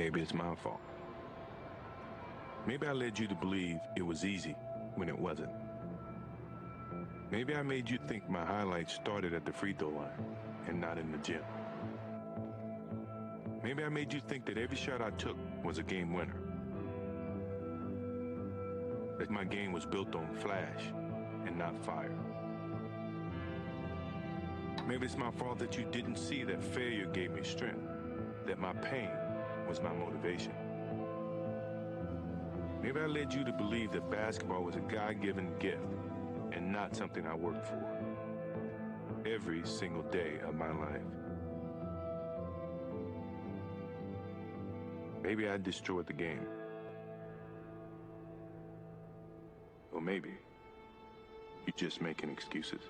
Maybe it's my fault. Maybe I led you to believe it was easy when it wasn't. Maybe I made you think my highlights started at the free throw line and not in the gym. Maybe I made you think that every shot I took was a game winner. That my game was built on flash and not fire. Maybe it's my fault that you didn't see that failure gave me strength, that my pain was my motivation. Maybe I led you to believe that basketball was a God-given gift and not something I worked for every single day of my life. Maybe I destroyed the game. Or maybe you're just making excuses.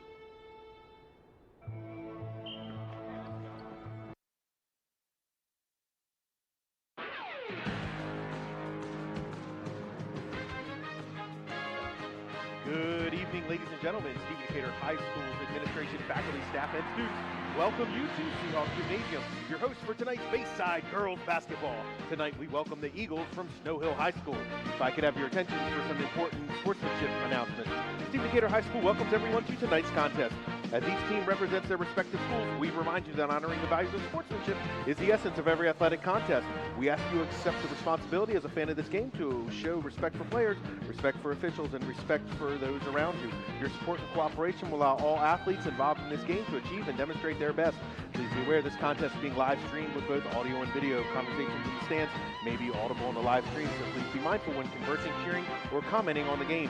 Good evening, ladies and gentlemen. Steve Decatur High School's administration, faculty, staff, and students welcome you to Seahawks Gymnasium, your host for tonight's Bayside Girls Basketball. Tonight we welcome the Eagles from Snow Hill High School. If I could have your attention for some important sportsmanship announcements. Steve Decatur High School welcomes everyone to tonight's contest. As each team represents their respective schools, we remind you that honoring the values of sportsmanship is the essence of every athletic contest. We ask you to accept the responsibility as a fan of this game to show respect for players, respect for officials, and respect for those around you. Your support and cooperation will allow all athletes involved in this game to achieve and demonstrate their best. Please be aware this contest is being live streamed with both audio and video. Conversations in the stands may be audible on the live stream, so please be mindful when conversing, cheering, or commenting on the game.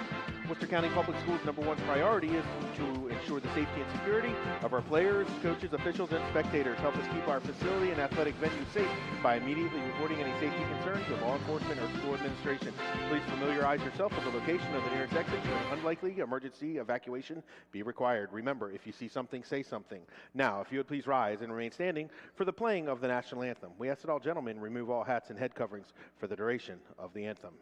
Worcester County Public Schools' #1 priority is to ensure the safety and security of our players, coaches, officials, and spectators. Help us keep our facility and athletic venue safe by immediately reporting any safety concerns to law enforcement or school administration. Please familiarize yourself with the location of the nearest exit should an unlikely emergency evacuation be required. Remember, if you see something, say something. Now, if you would please rise and remain standing for the playing of the national anthem. We ask that all gentlemen remove all hats and head coverings for the duration of the anthem.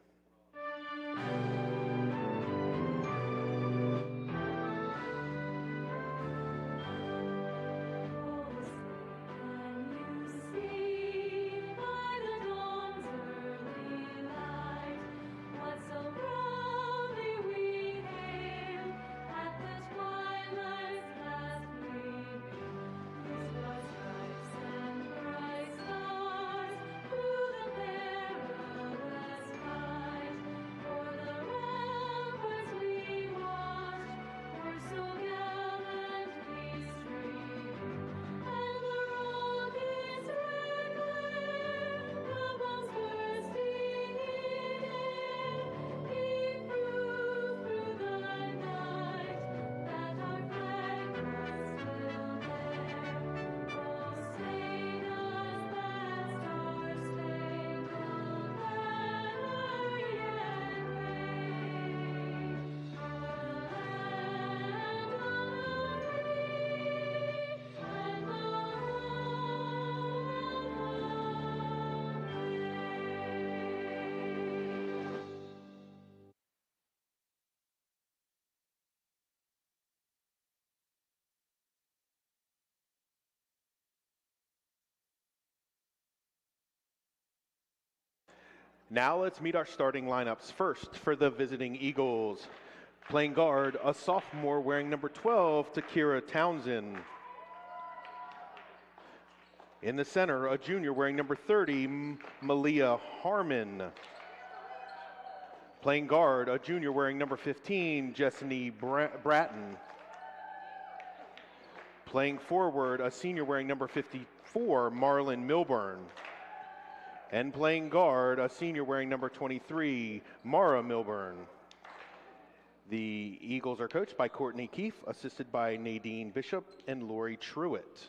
Now let's meet our starting lineups. First, for the visiting Eagles, playing guard, a sophomore wearing number 12, Takira Townsend. In the center, a junior wearing number 30, Malia Harmon. Playing guard, a junior wearing number 15, Jessany Bratton. Playing forward, a senior wearing number 54, Marlon Milburn. And playing guard, a senior wearing number 23, Mara Milburn. The Eagles are coached by Courtney Keefe, assisted by Nadine Bishop and Lori Truitt.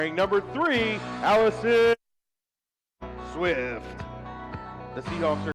Wearing number 3, Allison Swift. The Seahawks are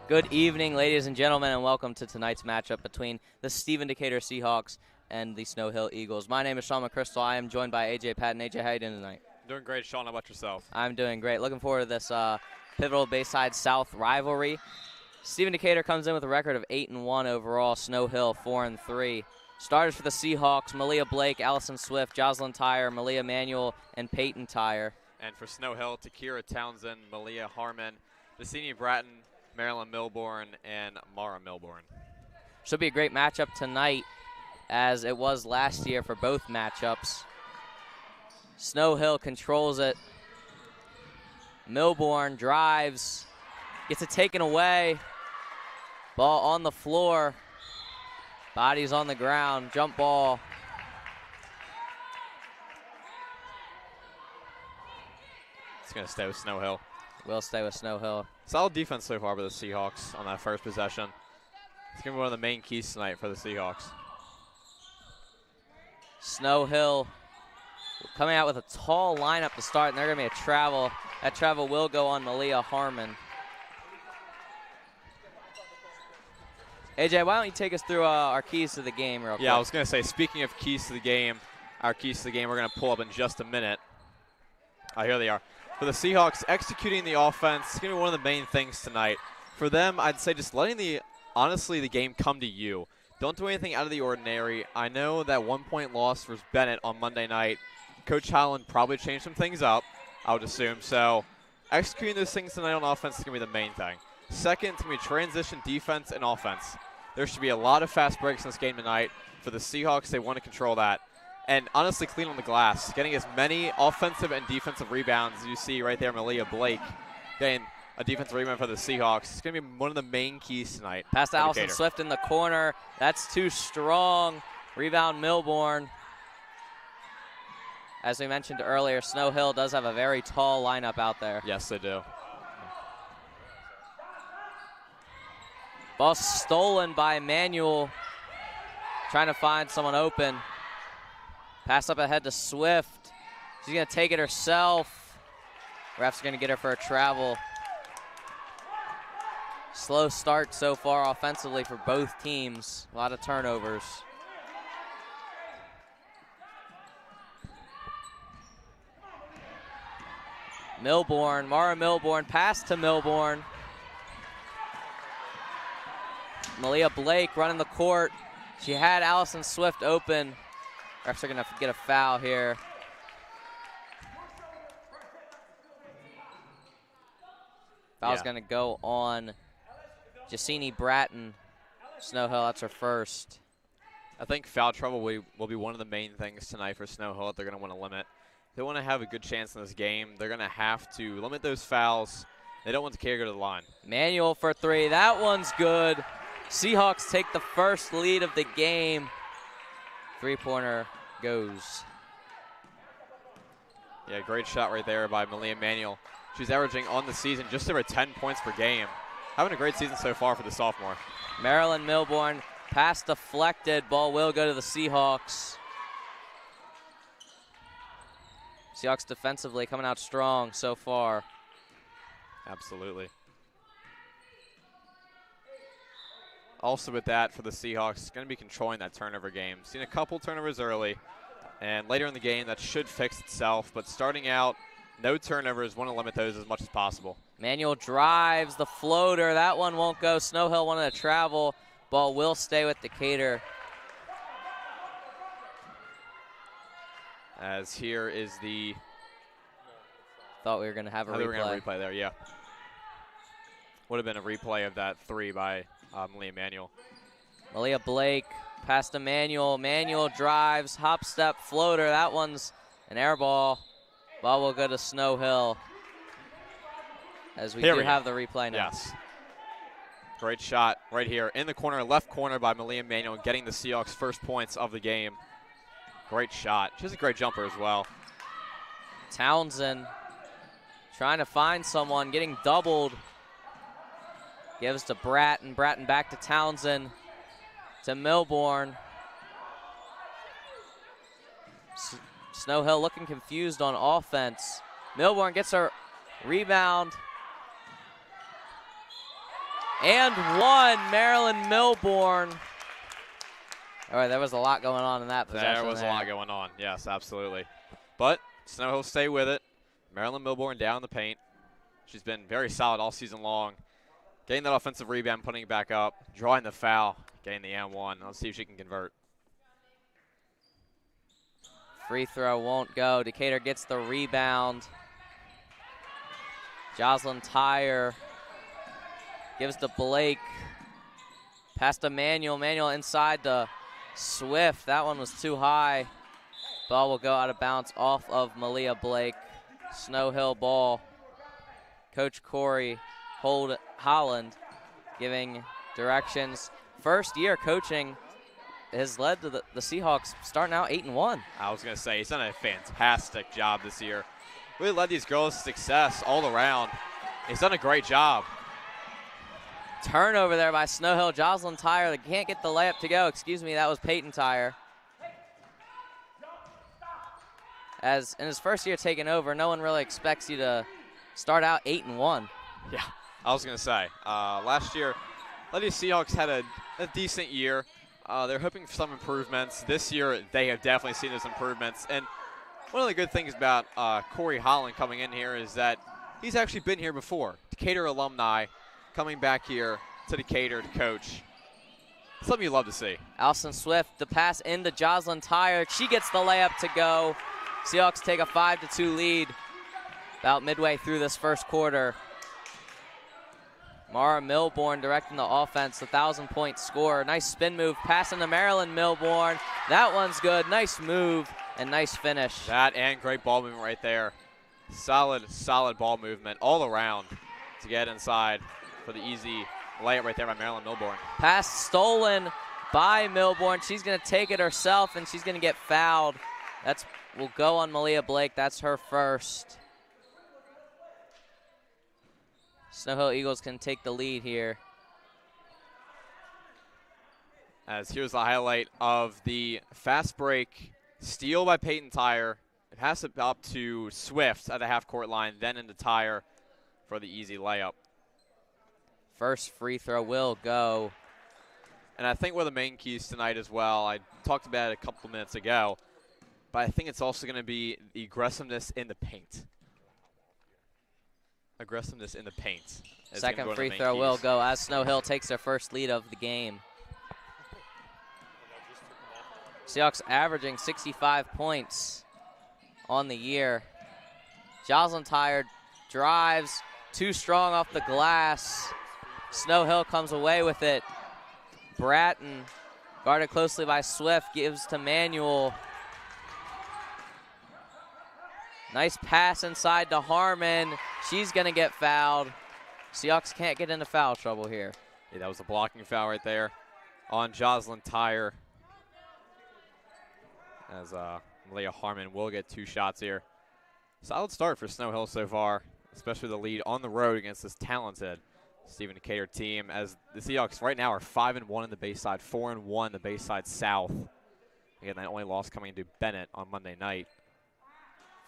Good evening, ladies and gentlemen, and welcome to tonight's matchup between the Stephen Decatur Seahawks and the Snow Hill Eagles. My name is Sean McChrystal. I am joined by AJ Patton. AJ, how are you doing tonight? Doing great, Sean. How about yourself? I'm doing great. Looking forward to this pivotal Bayside South rivalry. Stephen Decatur comes in with a record of 8-1 overall. Snow Hill 4-3. Starters for the Seahawks: Malia Blake, Allison Swift, Jocelyn Tyre, Malia Manuel, and Peyton Tyre. And for Snow Hill, Takira Townsend, Malia Harmon, Vicini Bratton, Marilyn Milbourne, and Mara Milbourne. Should be a great matchup tonight, as it was last year for both matchups. Snow Hill controls it. Milbourne drives, gets it taken away. Ball on the floor. Body's on the ground. Jump ball. It's going to stay with Snow Hill. Will stay with Snow Hill. Solid defense so far by the Seahawks on that first possession. It's going to be one of the main keys tonight for the Seahawks. Snow Hill coming out with a tall lineup to start, and they're going to be a travel. That travel will go on Malia Harmon. AJ, why don't you take us through our keys to the game real quick? Yeah, I was going to say, speaking of keys to the game, our keys to the game we're going to pull up in just a minute. Here they are. For the Seahawks, executing the offense is going to be one of the main things tonight. For them, I'd say just letting honestly, the game come to you. Don't do anything out of the ordinary. I know that 1-point loss versus Bennett on Monday night. Coach Howland probably changed some things up, I would assume. So executing those things tonight on offense is going to be the main thing. Second, it's going to be transition defense and offense. There should be a lot of fast breaks in this game tonight. For the Seahawks, they want to control that. And honestly, clean on the glass, getting as many offensive and defensive rebounds as you see right there. Malia Blake getting a defensive rebound for the Seahawks. It's going to be one of the main keys tonight. Pass to Allison Swift in the corner. That's too strong. Rebound Milbourne. As we mentioned earlier, Snow Hill does have a very tall lineup out there. Yes, they do. Ball stolen by Manuel. Trying to find someone open. Pass up ahead to Swift. She's going to take it herself. Ref's going to get her for a travel. Slow start so far offensively for both teams. A lot of turnovers. Milbourne, Mara Milbourne, pass to Milbourne. Malia Blake running the court. She had Allison Swift open. Refs are going to get a foul here. Foul's going to go on Vicini Bratton. Snow Hill, that's her first. I think foul trouble will be one of the main things tonight for Snow Hill that they're going to want to limit. If they want to have a good chance in this game, they're going to have to limit those fouls. They don't want the K to go to the line. Manuel for three. That one's good. Seahawks take the first lead of the game. Three-pointer goes. Yeah, great shot right there by Malia Manuel. She's averaging on the season just over 10 points per game. Having a great season so far for the sophomore. Marilyn Milbourne, pass deflected. Ball will go to the Seahawks. Seahawks defensively coming out strong so far. Absolutely. Also with that for the Seahawks, going to be controlling that turnover game. Seen a couple turnovers early, and later in the game that should fix itself. But starting out, No turnovers. Want to limit those as much as possible. Manuel drives the floater. That one won't go. Snow Hill wanted to travel. Ball will stay with Decatur. As here is the... Thought we were going to have a replay. We were going to replay there, yeah. Would have been a replay of that 3 by Malia Manuel. Malia Blake past Emmanuel. Manuel drives, hop step, floater. That one's an air ball. Ball will go to Snow Hill. As we have the replay now. Yes. Great shot right here in the corner, left corner by Malia Manuel, getting the Seahawks' first points of the game. Great shot. She's a great jumper as well. Townsend trying to find someone, getting doubled. Gives to Bratton. Bratton back to Townsend. To Milbourne. Snow Hill looking confused on offense. Milbourne gets her rebound. And one, Marilyn Milbourne. All right, there was a lot going on in that possession. There was a lot going on, yes, absolutely. But Snow Hill stay with it. Marilyn Milbourne down in the paint. She's been very solid all season long. Getting that offensive rebound, putting it back up, drawing the foul, getting the and one. Let's see if she can convert. Free throw won't go. Decatur gets the rebound. Jocelyn Tyre gives to Blake. Pass to Manuel. Manuel inside to Swift. That one was too high. Ball will go out of bounds off of Malia Blake. Snow Hill ball. Coach Corey Holland giving directions. First year coaching has led to the Seahawks starting out 8-1. I was going to say, he's done a fantastic job this year. Really led these girls to success all around. He's done a great job. Turnover there by Snow Hill. Jocelyn Tyre, they can't get the layup to go. Excuse me, that was Peyton Tyre. As in his first year taking over, no one really expects you to start out 8-1. Yeah, I was going to say, last year, Lady Seahawks had a decent year. They're hoping for some improvements. This year, they have definitely seen those improvements. And one of the good things about Corey Holland coming in here is that he's actually been here before. Decatur alumni coming back here to Decatur to coach. Something you love to see. Allison Swift, the pass into Jocelyn Tyre. She gets the layup to go. Seahawks take a 5-2 lead about midway through this first quarter. Mara Milbourne directing the offense, 1,000-point score. Nice spin move, passing to Marilyn Milbourne. That one's good. Nice move and nice finish. That and great ball movement right there. Solid ball movement all around to get inside for the easy layup right there by Marilyn Milbourne. Pass stolen by Milbourne. She's going to take it herself, and she's going to get fouled. That's will go on Malia Blake. That's her first. Snow Hill Eagles can take the lead here. As here's the highlight of the fast break steal by Peyton Tyre. It has it up to Swift at the half-court line, then into Tyre for the easy layup. First free throw will go. And I think one of the main keys tonight as well, I talked about it a couple minutes ago, but I think it's also going to be the aggressiveness in the paint. Aggressiveness in the paint. Second free throw will go as Snow Hill takes their first lead of the game. Seahawks averaging 65 points on the year. Jocelyn Tyre drives, too strong off the glass. Snow Hill comes away with it. Bratton, guarded closely by Swift, gives to Manuel. Nice pass inside to Harmon. She's going to get fouled. Seahawks can't get into foul trouble here. Yeah, that was a blocking foul right there on Jocelyn Tyre. As Malia Harmon will get 2 shots here. Solid start for Snow Hill so far, especially the lead on the road against this talented Stephen Decatur team, as the Seahawks right now are 5-1 in the Bayside, 4-1 in the Bayside South. Again, that only loss coming to Bennett on Monday night.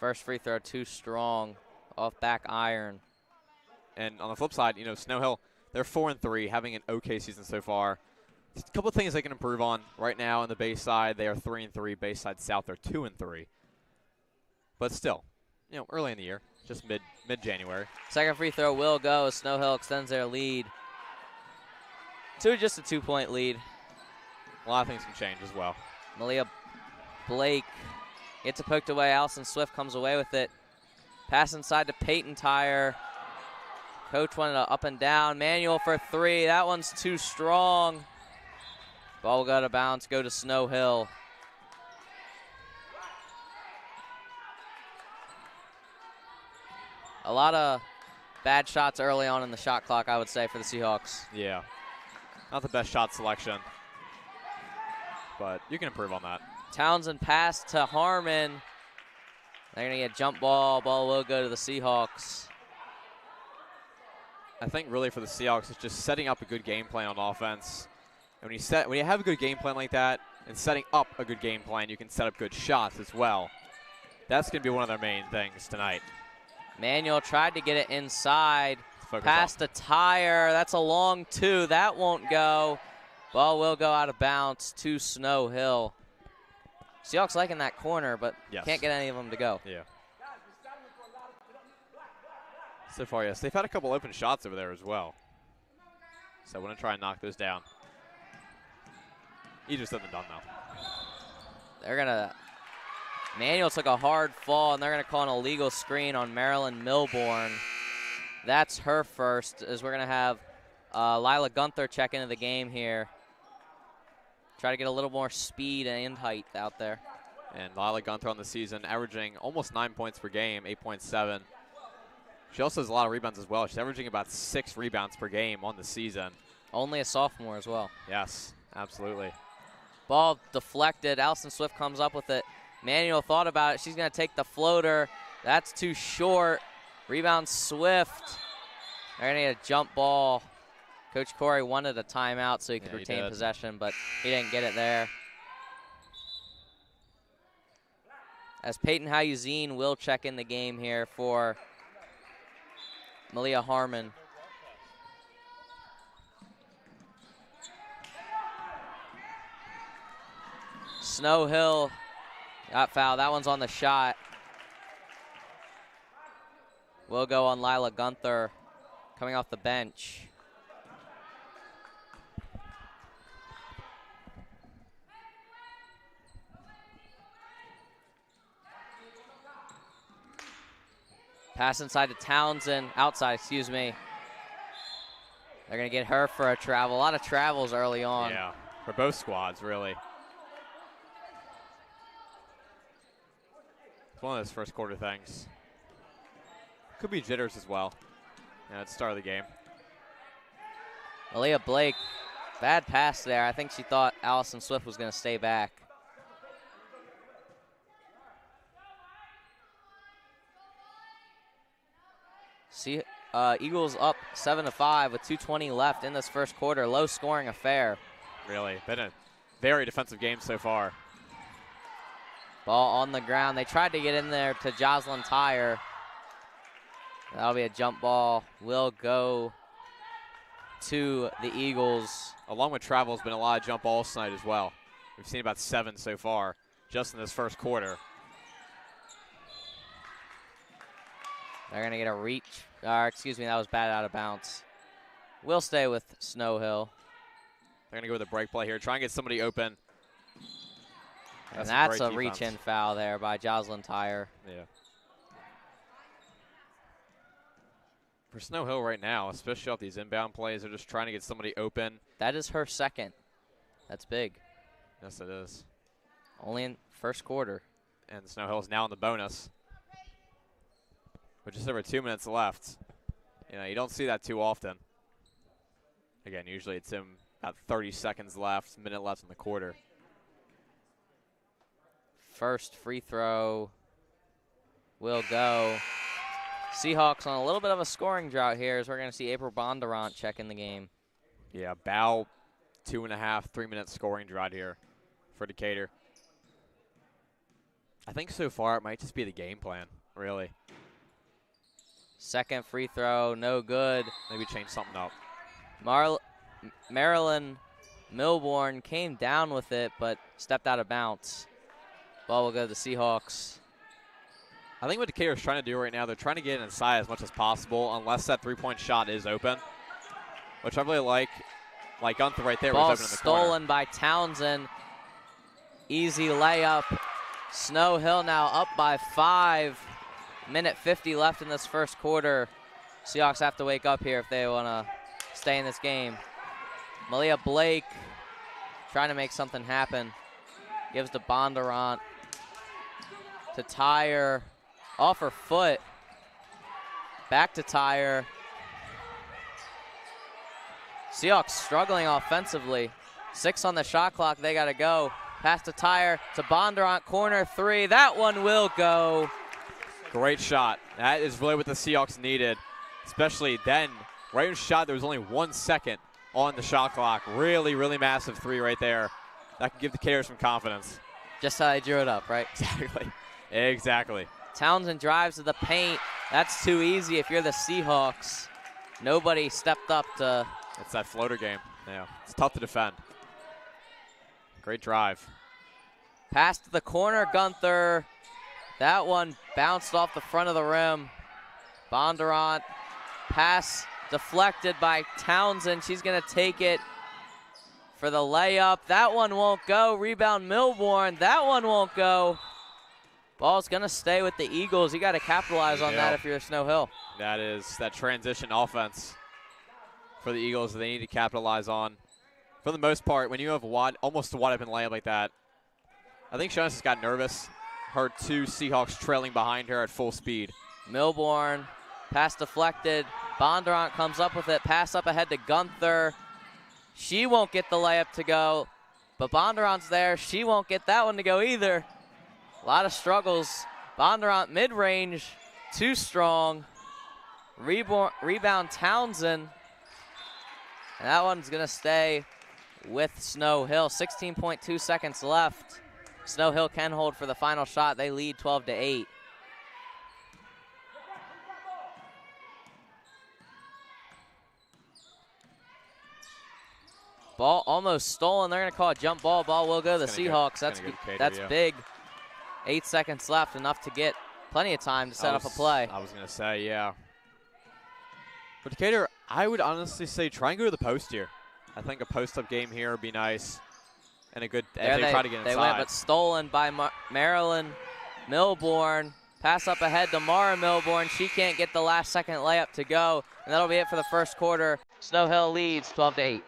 First free throw too strong, off back iron. And on the flip side, you know, Snow Hill, they're 4-3, having an okay season so far. Just a couple of things they can improve on right now in the Bayside. They are 3-3. Bayside South are 2-3. But still, you know, early in the year, just mid-January. Second free throw will go. Snow Hill extends their lead to just a 2-point lead. A lot of things can change as well. Malia Blake gets it poked away. Allison Swift comes away with it. Pass inside to Peyton Tyre. Coach wanted to up and down. Manuel for 3. That one's too strong. Ball will go to bounce, go to Snow Hill. A lot of bad shots early on in the shot clock, I would say, for the Seahawks. Yeah. Not the best shot selection, but you can improve on that. Townsend pass to Harmon. They're going to get jump ball. Ball will go to the Seahawks. I think really for the Seahawks, it's just setting up a good game plan on offense. And when you have a good game plan like that and setting up a good game plan, you can set up good shots as well. That's going to be one of their main things tonight. Manuel tried to get it inside. Pass to Tyre. That's a long 2. That won't go. Ball will go out of bounds to Snow Hill. Seahawks liking that corner, but can't get any of them to go. Yeah. So far, yes. They've had a couple open shots over there as well. So we're going to try and knock those down. Easier said than done, though. They're going to – Manuel took a hard fall, and they're going to call an illegal screen on Marilyn Milbourne. That's her first, as we're going to have Lila Gunther check into the game here. Try to get a little more speed and height out there. And Lila Gunther on the season averaging almost 9 points per game, 8.7. She also has a lot of rebounds as well. She's averaging about 6 rebounds per game on the season. Only a sophomore as well. Yes, absolutely. Ball deflected. Allison Swift comes up with it. Manuel thought about it. She's going to take the floater. That's too short. Rebound Swift. They're going to get a jump ball. Coach Corey wanted a timeout so he could retain possession, but he didn't get it there. As Peyton Hayuzine will check in the game here for Malia Harmon. Snow Hill got fouled. That one's on the shot. Will go on Lila Gunther coming off the bench. Pass inside to Townsend, outside, excuse me. They're going to get her for a travel. A lot of travels early on. Yeah, for both squads, really. It's one of those first quarter things. Could be jitters as well. Yeah, it's the start of the game. Malia Blake, bad pass there. I think she thought Allison Swift was going to stay back. See, Eagles up 7-5 with 2:20 left in this first quarter. Low scoring affair. Really, been a very defensive game so far. Ball on the ground. They tried to get in there to Jocelyn Tyre. That'll be a jump ball. Will go to the Eagles. Along with travel, has been a lot of jump balls tonight as well. We've seen about 7 so far just in this first quarter. They're going to get a reach. Excuse me, that was bad out of bounds. We'll stay with Snow Hill. They're going to go with a break play here. Try and get somebody open. And that's a reach-in foul there by Jocelyn Tyre. Yeah. For Snow Hill right now, especially off these inbound plays, they're just trying to get somebody open. That is her second. That's big. Yes, it is. Only in first quarter. And Snow Hill is now in the bonus. With just over 2 minutes left. You know, you don't see that too often. Again, usually it's in about 30 seconds left, minute left in the quarter. First free throw will go. Seahawks on a little bit of a scoring drought here as we're going to see April Bondurant check in the game. Yeah, about 2.5, 3 minute scoring drought here for Decatur. I think so far it might just be the game plan, really. Second free throw, no good. Maybe change something up. Marilyn Milbourne came down with it, but stepped out of bounds. Ball will go to the Seahawks. I think what Decatur's trying to do right now, they're trying to get inside as much as possible unless that three-point shot is open, which I really like. Like Gunther right there was open in the corner. Ball stolen by Townsend. Easy layup. Snow Hill now up by 5. Minute 50 left in this first quarter. Seahawks have to wake up here if they want to stay in this game. Malia Blake trying to make something happen. Gives to Bondurant. To Tyre. Off her foot. Back to Tyre. Seahawks struggling offensively. 6 on the shot clock. They got to go. Pass to Tyre. To Bondurant. Corner 3. That one will go. Great shot. That is really what the Seahawks needed, especially then. Right in shot, there was only 1 second on the shot clock. Really, really massive 3 right there. That can give the Decatur some confidence. Just how they drew it up, right? Exactly. Exactly. Townsend drives to the paint. That's too easy if you're the Seahawks. Nobody stepped up to... It's that floater game. Yeah, it's tough to defend. Great drive. Pass to the corner, Gunther. That one bounced off the front of the rim. Bondurant. Pass deflected by Townsend. She's going to take it for the layup. That one won't go. Rebound Milbourne. That one won't go. Ball's going to stay with the Eagles. You got to capitalize on that if you're Snow Hill. That is that transition offense for the Eagles that they need to capitalize on. For the most part, when you have almost a wide-open layup like that, I think Shonas got nervous. Her 2 Seahawks trailing behind her at full speed. Milbourne, pass deflected. Bondurant comes up with it. Pass up ahead to Gunther. She won't get the layup to go, but Bondurant's there. She won't get that one to go either. A lot of struggles. Bondurant mid-range, too strong. Rebound Townsend. And that one's going to stay with Snow Hill. 16.2 seconds left. Snow Hill can hold for the final shot. They lead 12-8. Ball almost stolen. They're going to call a jump ball. Ball will go to the Seahawks. That's big. 8 seconds left, enough to get plenty of time to set up a play. I was going to say, yeah. For Decatur, I would honestly say try and go to the post here. I think a post-up game here would be nice. And a good, they try to get inside. They went, but stolen by Marilyn Milbourne. Pass up ahead to Mara Milbourne. She can't get the last second layup to go. And that'll be it for the first quarter. Snow Hill leads 12-8.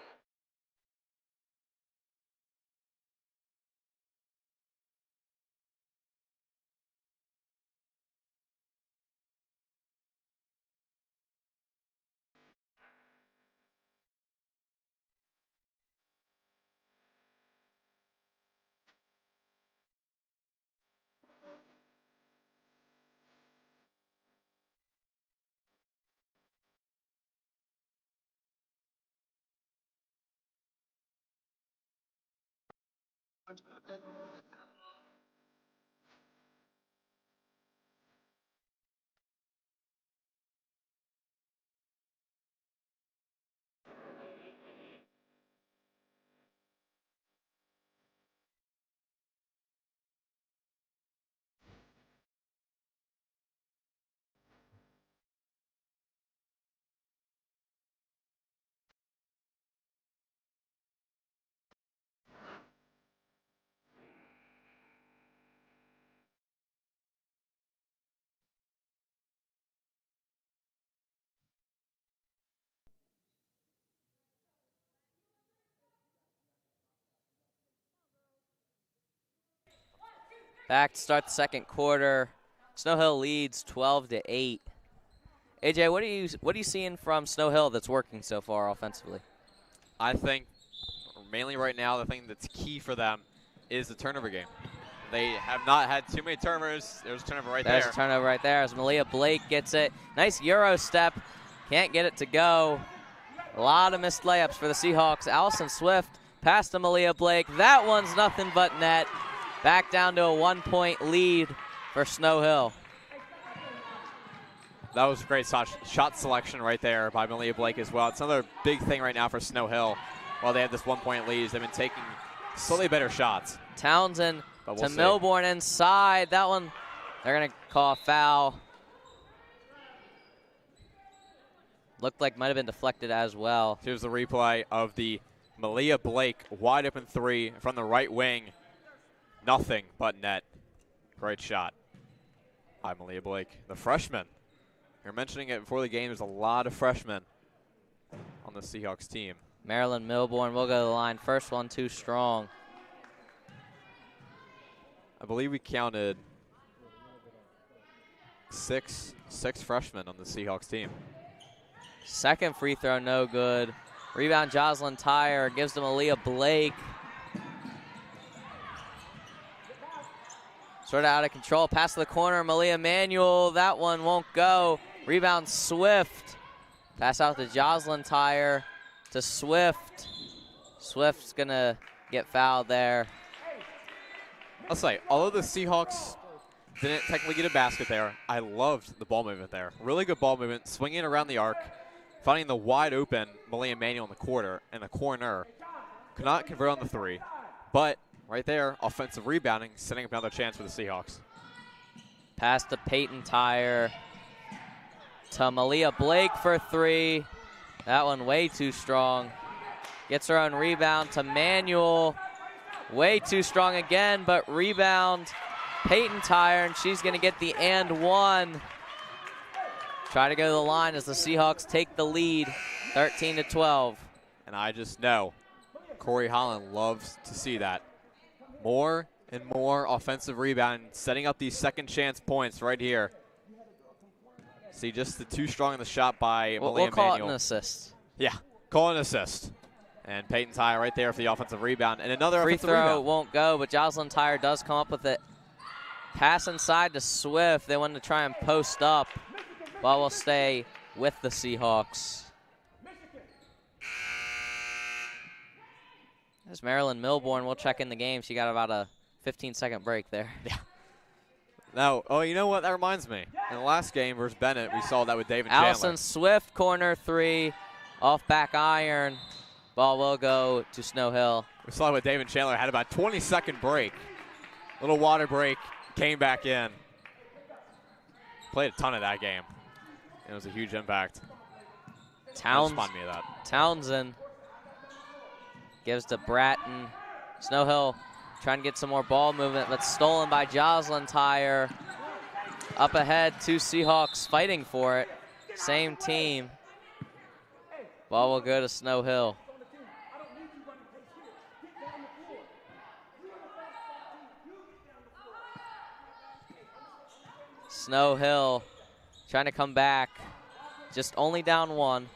Back to start the second quarter. Snow Hill leads 12-8. AJ, what are you seeing from Snow Hill that's working so far offensively? I think mainly right now the thing that's key for them is the turnover game. They have not had too many turnovers. There's a turnover right there. There's a turnover right there as Malia Blake gets it. Nice Euro step. Can't get it to go. A lot of missed layups for the Seahawks. Allison Swift pass to Malia Blake. That one's nothing but net. Back down to a 1-point lead for Snow Hill. That was a great shot selection right there by Malia Blake as well. It's another big thing right now for Snow Hill. While they have this 1-point lead, they've been taking slightly better shots. Townsend to Milbourne inside. That one They're going to call a foul. Looked like might have been deflected as well. Here's the replay of the Malia Blake wide open three from the right wing. Nothing but net. Great shot by Malia Blake, the freshman. You're mentioning it before the game. There's a lot of freshmen on the Seahawks team. Maryland Milbourne will go to the line. First one too strong. I believe we counted six freshmen on the Seahawks team. Second free throw, no good. Rebound, Jocelyn Tyre gives to Malia Blake. Sort of out of control. Pass to the corner, Malia Manuel. That one won't go. Rebound, Swift. Pass out to Jocelyn Tyre to Swift. Swift's going to get fouled there. I'll say, although the Seahawks didn't technically get a basket there, I loved the ball movement there. Really good ball movement, swinging around the arc, finding the wide open Malia Manuel in the corner. Could not convert on the three, but right there, offensive rebounding, setting up another chance for the Seahawks. Pass to Peyton Tyre to Malia Blake for three. That one way too strong. Gets her own rebound to Manuel. Way too strong again, but rebound Peyton Tyre, and she's going to get the and one. Try to go to the line as the Seahawks take the lead, 13-12. And I just know Corey Holland loves to see that. More and more offensive rebound, setting up these second chance points right here. See just the too strong in the shot by Malia We'll call Manuel. it an assist. Yeah, call an assist. And Peyton Tyre right there for the offensive rebound. And another Free offensive throw rebound. won't go, but Jocelyn Tyre does come up with it. Pass inside to Swift. They wanted to try and post up, but we'll stay with the Seahawks. There's Maryland Milbourne. We'll check in the game. She got about a 15-second break there. Yeah. Now, oh, you know what? That reminds me. In the last game versus Bennett, we saw that with David Chandler. Allison Swift, corner three, off back iron. Ball will go to Snow Hill. We saw it with David Chandler. Had about a 20-second break. Little water break. Came back in. Played a ton of that game. It was a huge impact. Remind me of that. Townsend gives to Bratton. Snow Hill trying to get some more ball movement, but stolen by Jocelyn Tyre. Up ahead, two Seahawks fighting for it. Same team. Ball will go to Snow Hill. Snow Hill trying to come back. Just only down one.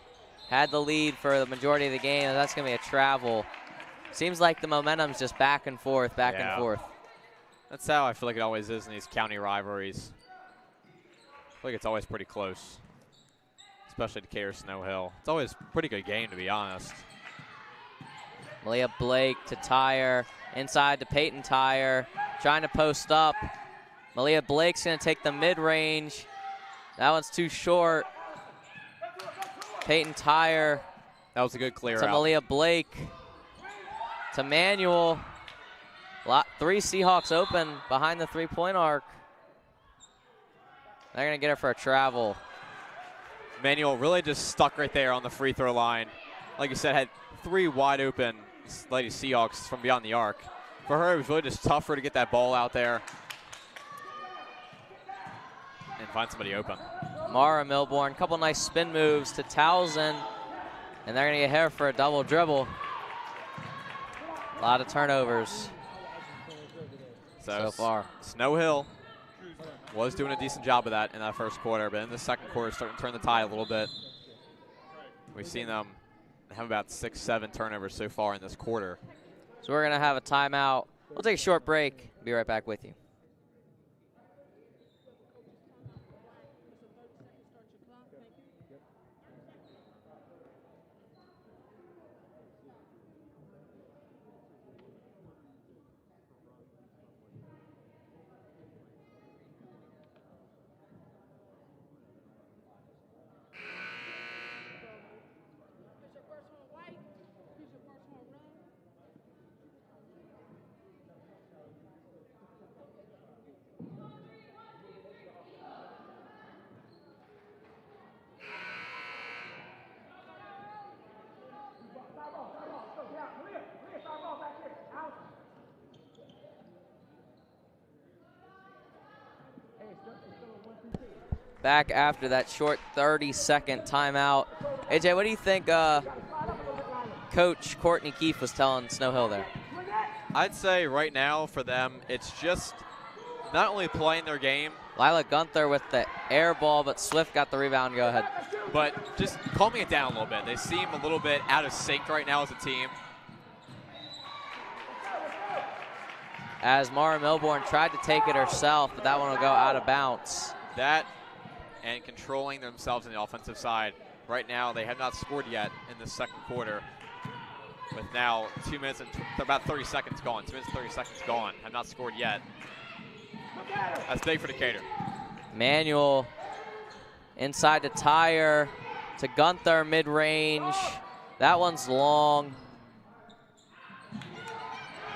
Had the lead for the majority of the game, and that's going to be a travel. Seems like the momentum's just back and forth, back and forth. That's how I feel like it always is in these county rivalries. I feel like it's always pretty close, especially Decatur Snow Hill. It's always a pretty good game, to be honest. Malia Blake to Tyre, inside to Peyton Tyre, trying to post up. Malia Blake's going to take the mid-range. That one's too short. Peyton Tyre. That was a good clear to out. Malia Blake. To Manuel. Three Seahawks open behind the three-point arc. They're going to get her for a travel. Manuel really just stuck right there on the free throw line. Like you said, had three wide open Lady Seahawks from beyond the arc. For her, it was really just tougher to get that ball out there and find somebody open. Mara Milbourne, couple nice spin moves to Townsend, and they're going to get her for a double dribble. A lot of turnovers so far. Snow Hill was doing a decent job of that in that first quarter, but in the second quarter, starting to turn the tide a little bit. We've seen them have about 6-7 turnovers so far in this quarter. So we're going to have a timeout. We'll take a short break. Be right back with you. Back after that short 30-second timeout. AJ, what do you think Coach Courtney Keefe was telling Snow Hill there? I'd say right now for them, it's just not only playing their game. Lila Gunther with the air ball, but Swift got the rebound. Go ahead. But just calming it down a little bit. They seem a little bit out of sync right now as a team. As Mara Milbourne tried to take it herself, but that one will go out of bounds. That and controlling themselves on the offensive side. Right now, they have not scored yet in the second quarter. With now 2 minutes and about 30 seconds gone. 2 minutes and 30 seconds gone. Have not scored yet. That's big for Decatur. Manuel inside the tire to Gunther, mid-range. That one's long.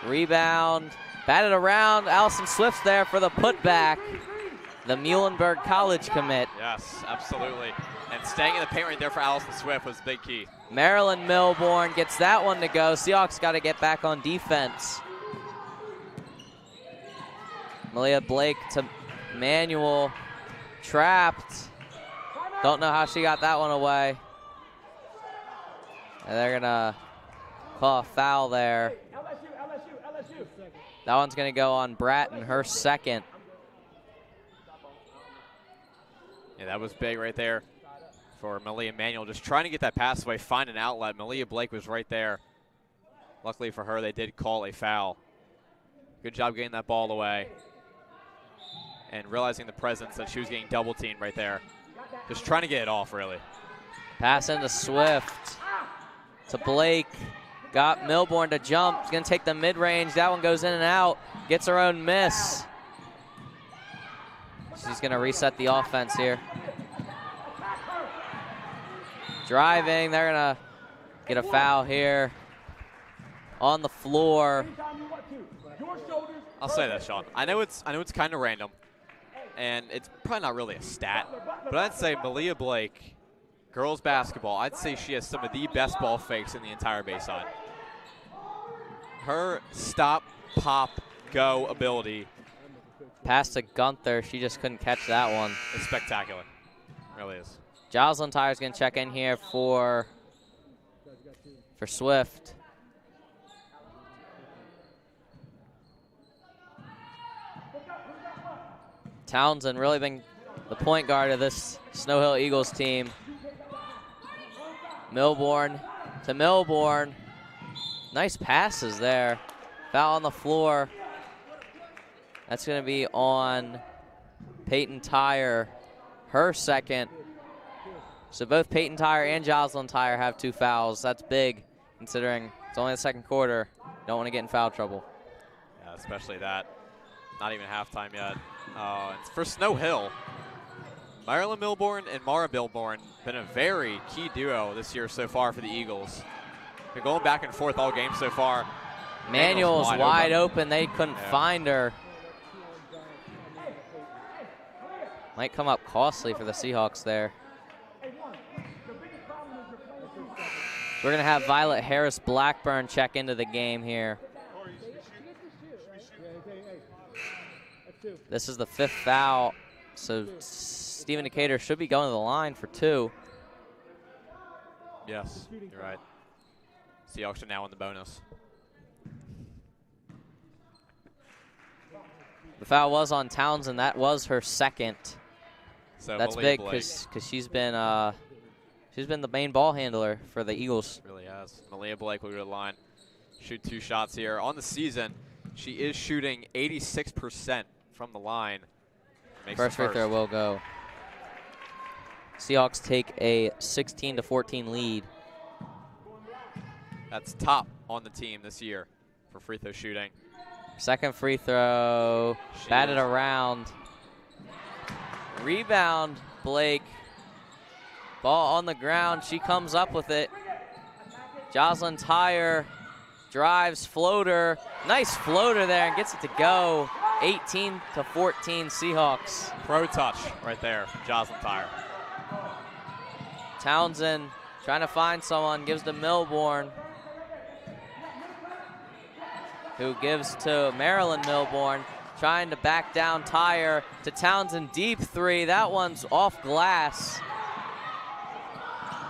Rebound, batted around. Allison Swift's there for the putback. The Muhlenberg College commit. Yes, absolutely. And staying in the paint right there for Allison Swift was big key. Marilyn Milbourne gets that one to go. Seahawks got to get back on defense. Malia Blake to Manuel, trapped. Don't know how she got that one away. And they're gonna call a foul there. That one's gonna go on Bratton, her second. Yeah, that was big right there for Malia Manuel. Just trying to get that pass away, find an outlet. Malia Blake was right there. Luckily for her, they did call a foul. Good job getting that ball away. And realizing the presence that she was getting double teamed right there. Just trying to get it off, really. Pass into Swift. To Blake. Got Milbourne to jump. He's going to take the mid-range. That one goes in and out. Gets her own miss. She's going to reset the offense here. Driving. They're going to get a foul here. On the floor. I'll say that, Sean. I know it's kind of random. And it's probably not really a stat, but I'd say Malia Blake, girls basketball, I'd say she has some of the best ball fakes in the entire Bayside. Her stop, pop, go ability. Pass to Gunther. She just couldn't catch that one. It's spectacular. It really is. Jocelyn Tyre's going to check in here for Swift. Townsend really been the point guard of this Snow Hill Eagles team. Milbourne to Milbourne. Nice passes there. Foul on the floor. That's going to be on Peyton Tyre, her second. So both Peyton Tyre and Jocelyn Tyre have 2 fouls. That's big considering it's only the second quarter. Don't want to get in foul trouble. Yeah, especially that. Not even halftime yet. It's for Snow Hill. Marilyn Milbourne and Mara Milbourne been a very key duo this year so far for the Eagles. Been going back and forth all game so far. Manuel's wide open. They couldn't find her. Might come up costly for the Seahawks there. We're going to have Violet Harris Blackburn check into the game here. This is the 5th foul, so Stephen Decatur should be going to the line for 2. Yes, you're right. Seahawks are now in the bonus. The foul was on Townsend. That was her second. So that's Malia big because she's been the main ball handler for the Eagles. Really has. Malia Blake will go to the line. Shoot 2 shots here. On the season, she is shooting 86% from the line. First free throw will go. Seahawks take a 16-14 lead. That's top on the team this year for free throw shooting. Second free throw, batted around. Rebound, Blake. Ball on the ground, she comes up with it. Jocelyn Tyre drives, floater. Nice floater there and gets it to go. 18-14 Seahawks. Pro touch right there from Jocelyn Tyre. Townsend trying to find someone, gives to Milbourne, who gives to Marilyn Milbourne. trying to back down Tyre to Townsend, deep three. That one's off glass.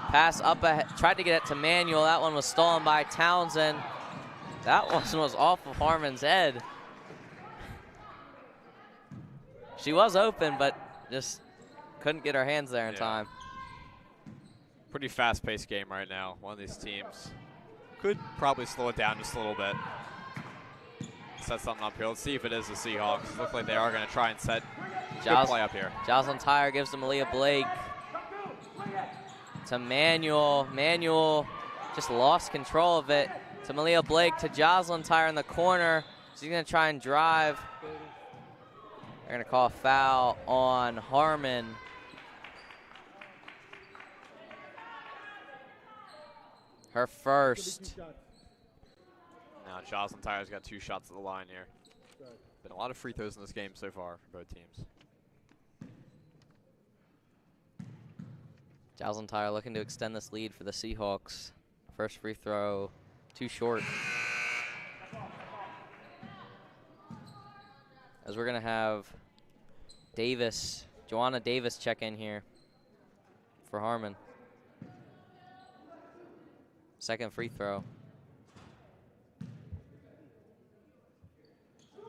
Pass up ahead, tried to get it to Manuel. That one was stolen by Townsend. That one was off of Harmon's head. She was open, but just couldn't get her hands there in time. Pretty fast-paced game right now. One of these teams could probably slow it down just a little bit. Set something up here. Let's see if it is the Seahawks. Look like they are going to try and set good play up here. Jocelyn Tyre gives to Malia Blake. To Manuel. Manuel just lost control of it. To Malia Blake, to Jocelyn Tyre in the corner. She's going to try and drive. They're going to call a foul on Harmon. Her first. Now Jocelyn Tyre's got 2 shots at the line here. Been a lot of free throws in this game so far for both teams. Jocelyn Tyre looking to extend this lead for the Seahawks. First free throw, too short. As we're going to have Davis, Joanna Davis check in here for Harmon. Second free throw.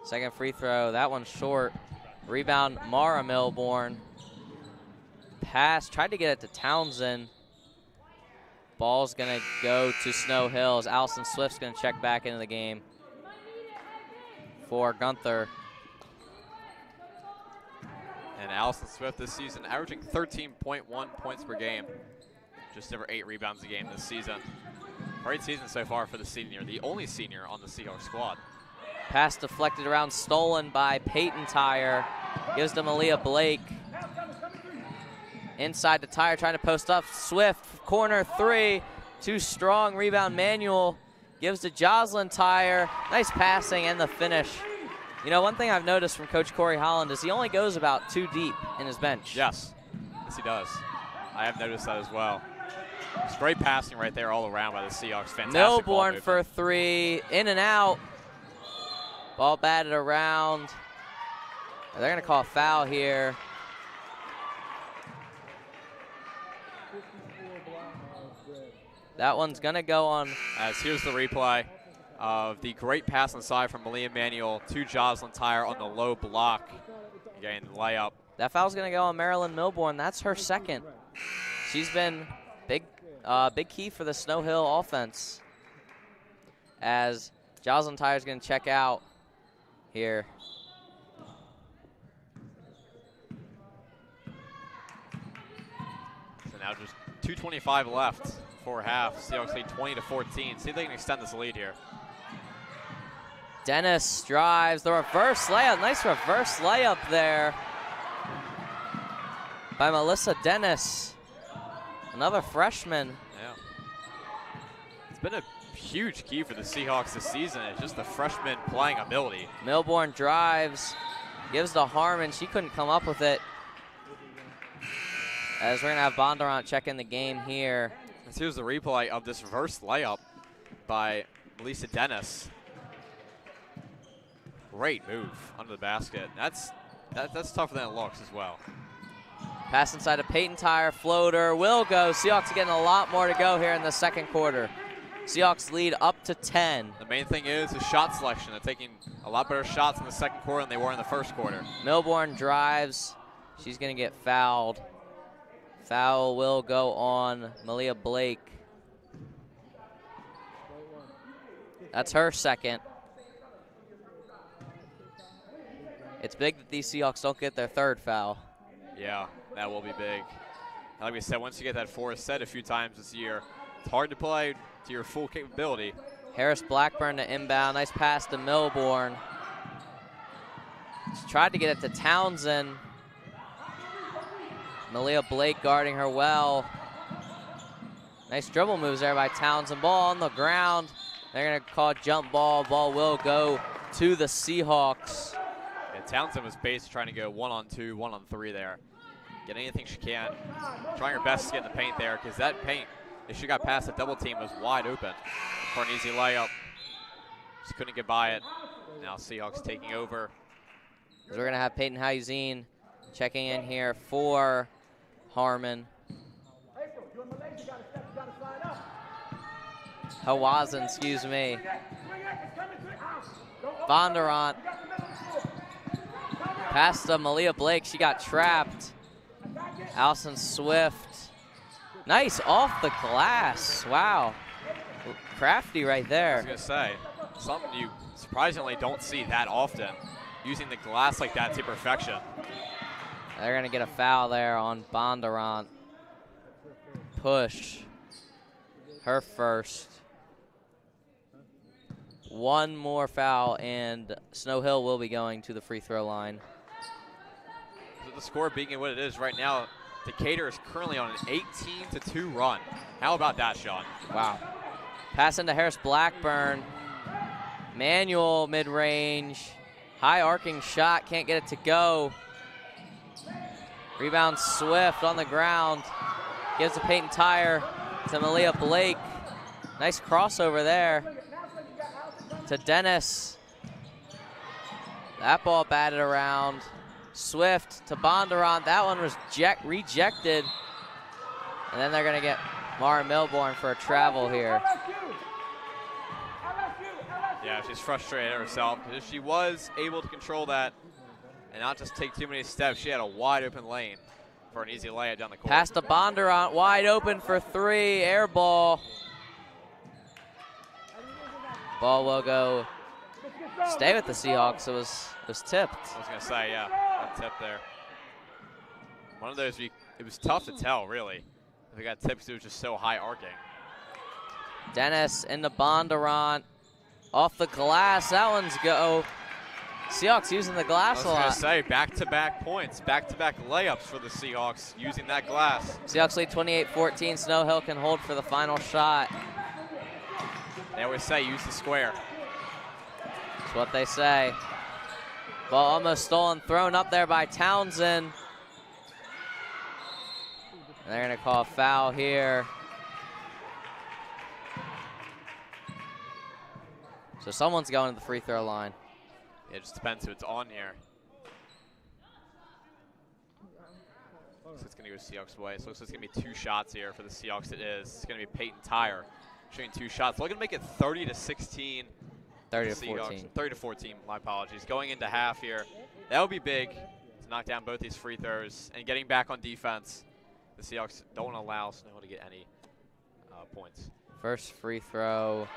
Second free throw, that one's short. Rebound, Mara Milbourne. Pass, tried to get it to Townsend. Ball's gonna go to Snow Hills. Allison Swift's gonna check back into the game for Gunther. And Allison Swift this season averaging 13.1 points per game. Just over 8 rebounds a game this season. Great season so far for the senior, the only senior on the Seahawks squad. Pass deflected around, stolen by Peyton Tyre. Gives to Malia Blake. Inside to Tyre, trying to post up. Swift, corner 3. Too strong, rebound Manuel. Gives to Jocelyn Tyre. Nice passing and the finish. You know, one thing I've noticed from Coach Corey Holland is he only goes about 2 deep in his bench. Yes, he does. I have noticed that as well. It's great passing right there all around by the Seahawks. Fantastic. Milbourne for 3, in and out. Ball batted around. They're going to call a foul here. That one's going to go on. As here's the replay of the great pass inside from Malia Manuel to Jocelyn Tyre on the low block. Again, layup. That foul's going to go on Marilyn Milbourne. That's her second. She's been big key for the Snow Hill offense. As Jocelyn Tyre's going to check out here. So now just 2:25 left for half. Seahawks lead 20-14. See if they can extend this lead here. Dennis drives the reverse layup. Nice reverse layup there by Melissa Dennis. Another freshman. Yeah. It's been a huge key for the Seahawks this season. It's just the freshman playing ability. Milbourne drives, gives to Harmon. She couldn't come up with it. As we're going to have Bondurant check in the game here. And here's the replay of this reverse layup by Melissa Dennis. Great move under the basket. That's tougher than it looks as well. Pass inside of Peyton Tyre, floater, will go. Seahawks are getting a lot more to go here in the second quarter. Seahawks lead up to 10. The main thing is shot selection. They're taking a lot better shots in the second quarter than they were in the first quarter. Milbourne drives. She's going to get fouled. Foul will go on Malia Blake. That's her second. It's big that these Seahawks don't get their third foul. Yeah, that will be big. Like we said, once you get that fourth set a few times this year, it's hard to play to your full capability. Harris Blackburn to inbound. Nice pass to Milbourne. She tried to get it to Townsend. Malia Blake guarding her well. Nice dribble moves there by Townsend. Ball on the ground. They're going to call a jump ball. Ball will go to the Seahawks. Yeah, Townsend was basically trying to go 1-on-2, 1-on-3 there. Get anything she can. Trying her best to get in the paint there because that paint, if she got past the double team, was wide open for an easy layup. Just couldn't get by it. Now Seahawks taking over We're going to have Peyton Hyzine checking in here for Harmon. Hawazin, excuse me. Bondurant. Pass to Malia Blake. She got trapped. Allison Swift. Nice off the glass. Wow. Crafty right there. I was going to say, something you surprisingly don't see that often. Using the glass like that to perfection. They're going to get a foul there on Bondurant. Push. Her first. One more foul, and Snow Hill will be going to the free throw line. So the score being what it is right now, Decatur is currently on an 18-2 run. How about that, Sean? Wow. Pass into Harris Blackburn. Manual mid-range. High arcing shot, can't get it to go. Rebound Swift on the ground. Gives to Peyton Tyre to Malia Blake. Nice crossover there. To Dennis. That ball batted around. Swift to Bondurant. That one was rejected. And then they're going to get Mara Milborn for a travel here. Yeah, she's frustrated at herself because if she was able to control that and not just take too many steps, she had a wide open lane for an easy layup down the court. Pass to Bondurant, wide open for three, air ball. Ball will go, stay with the Seahawks. It was tipped. I was going to say, yeah, that tip there. One of those, it was tough to tell, really. If it got tipped because it was just so high arcing. Dennis into Bondurant. Off the glass, that one's go. Seahawks using the glass a lot. I was going to say, back-to-back points, back-to-back layups for the Seahawks using that glass. Seahawks lead 28-14. Snow Hill can hold for the final shot. They always say, use the square. That's what they say. Ball almost stolen, thrown up there by Townsend. And they're going to call a foul here. So someone's going to the free throw line. Yeah, it just depends who it's on here. So it's going to go Seahawks way. So it looks like it's going to be 2 shots here for the Seahawks. It is. It's going to be Peyton Tyre shooting 2 shots. Looking to make it 30-16. 30-14. 30-14, my apologies. Going into half here. That would be big to knock down both these free throws. And getting back on defense, the Seahawks don't allow Snow Hill to get any points. First free throw,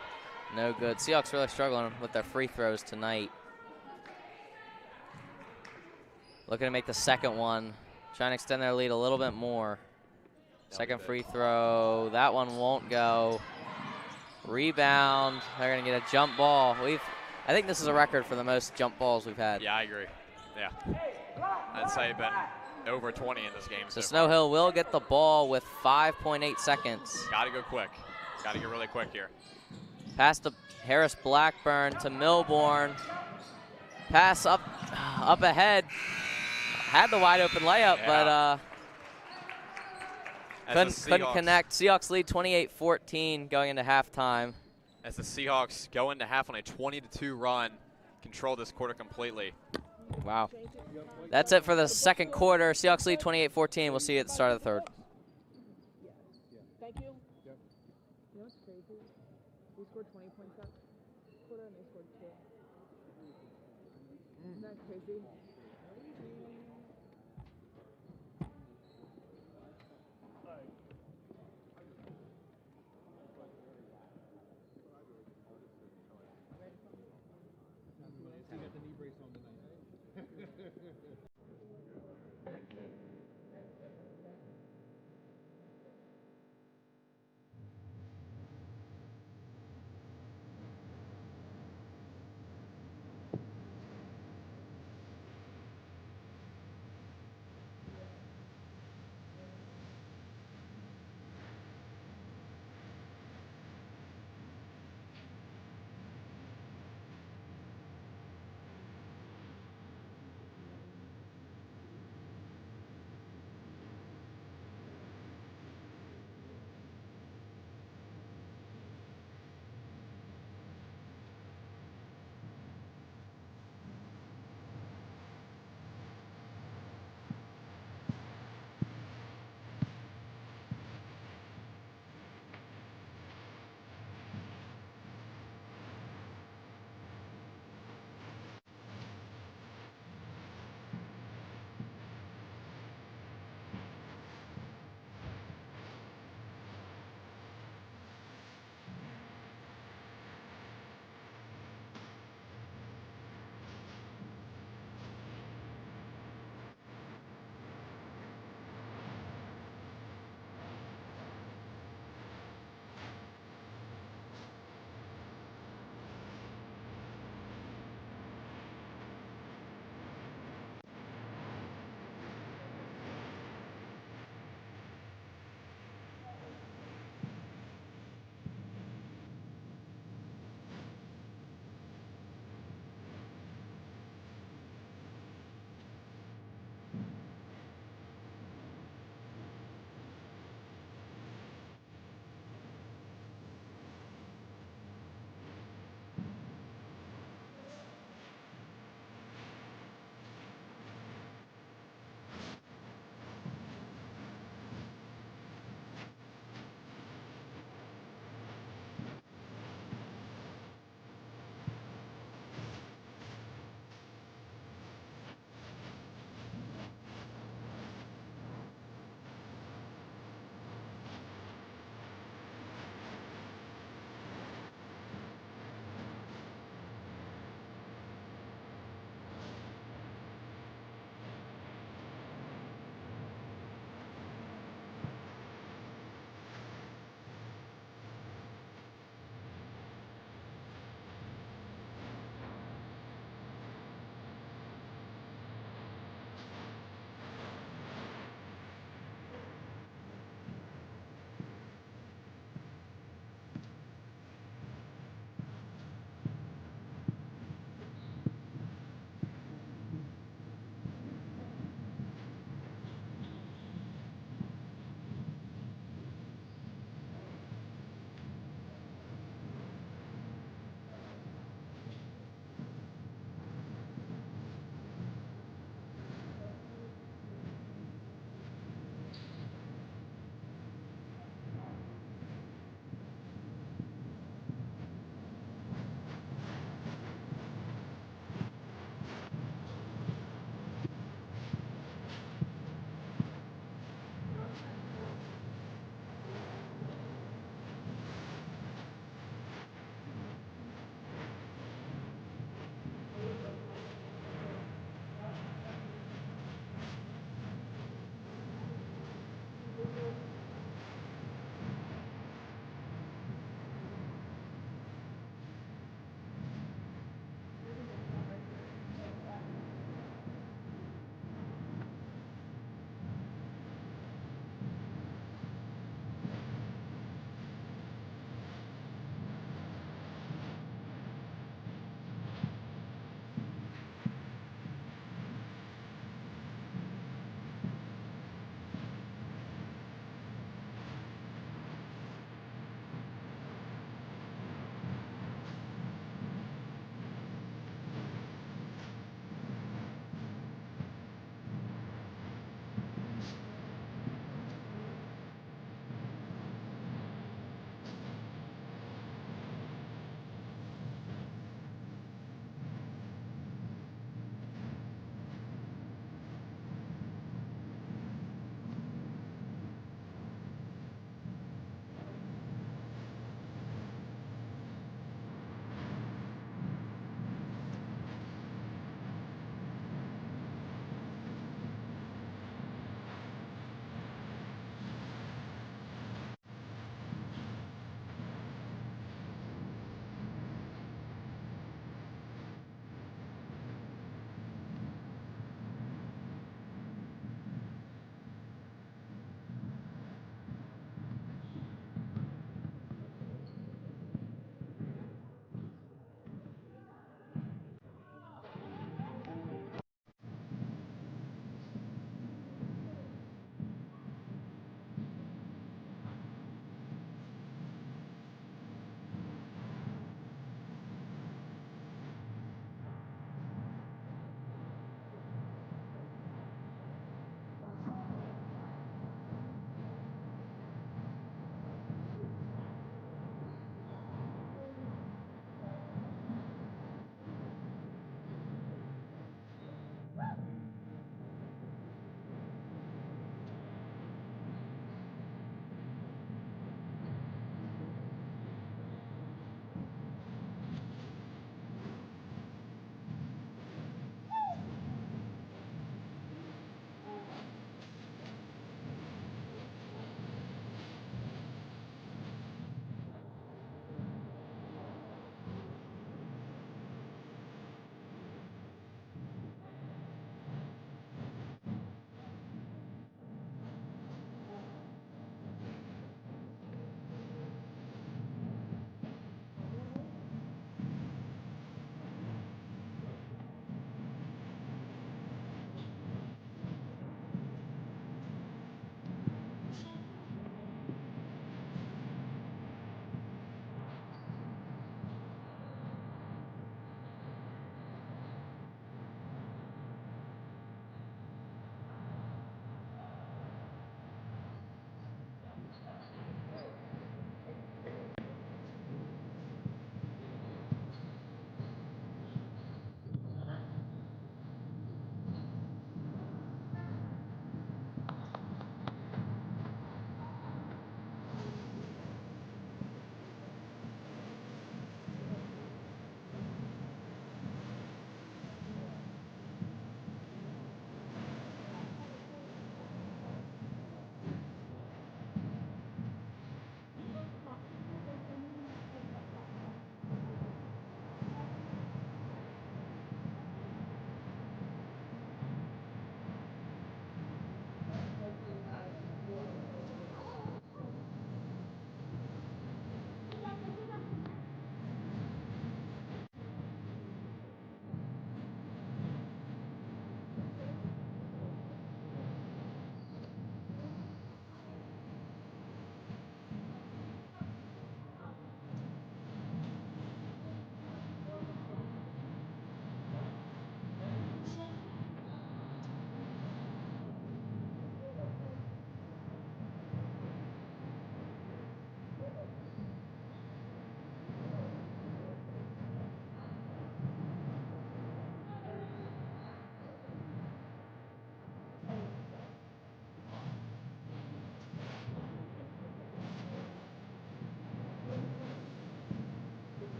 no good. Seahawks really struggling with their free throws tonight. Looking to make the second one. Trying to extend their lead a little bit more. Second free throw, that one won't go. Rebound, they're gonna get a jump ball. I think this is a record for the most jump balls we've had. Yeah, I agree. Yeah. I'd say been over 20 in this game. So Snow Hill will get the ball with 5.8 seconds. Gotta go quick. Gotta get really quick here. Pass to Harris Blackburn to Milborn. Pass up ahead. Had the wide open layup, yeah. but couldn't connect. Seahawks lead 28-14 going into halftime. As the Seahawks go into half on a 20-2 run, control this quarter completely. Wow. That's it for the second quarter. Seahawks lead 28-14. We'll see you at the start of the third. Thank you. You know what's crazy? We scored 20 points that quarter and they scored 2. Isn't that crazy?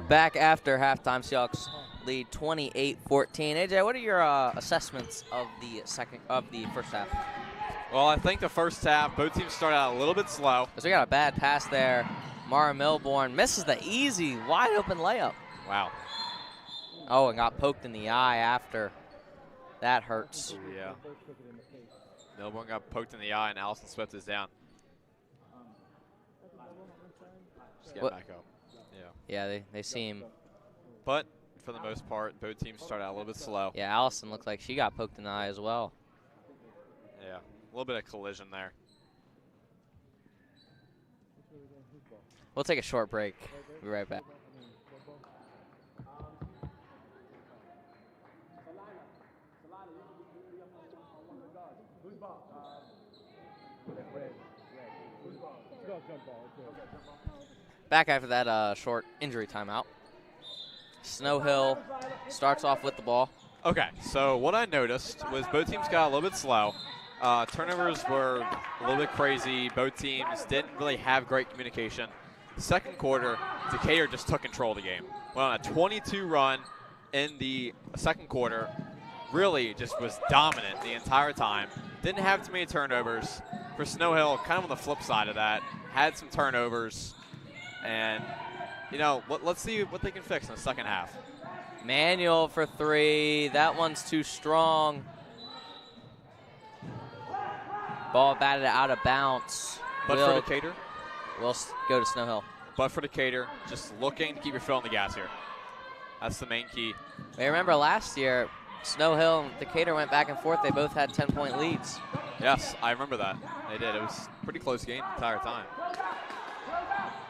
Back after halftime, Seahawks lead 28-14. AJ, what are your assessments of the first half? Well, I think the first half, both teams started out a little bit slow. Because we got a bad pass there. Mara Milbourne misses the easy, wide open layup. Wow. Oh, and got poked in the eye after. That hurts. Yeah. Milbourne got poked in the eye, and Allison Swift is down. Just get back up. Yeah, they seem. But for the most part, both teams started out a little bit slow. Yeah, Allison looked like she got poked in the eye as well. Yeah, a little bit of collision there. We'll take a short break. Be right back. Back after that short injury timeout. Snow Hill starts off with the ball. Okay, so what I noticed was both teams got a little bit slow. Turnovers were a little bit crazy. Both teams didn't really have great communication. Second quarter, Decatur just took control of the game. Went on a 22 run in the second quarter. Really just was dominant the entire time. Didn't have too many turnovers. For Snow Hill, kind of on the flip side of that, had some turnovers. And, you know, let's see what they can fix in the second half. Manuel for three. That one's too strong. Ball batted out of bounce. But for Decatur? We'll go to Snow Hill. But for Decatur, just looking to keep your foot on the gas here. That's the main key. Hey, remember last year, Snow Hill and Decatur went back and forth. They both had 10-point leads. Yes, I remember that. They did. It was a pretty close game the entire time.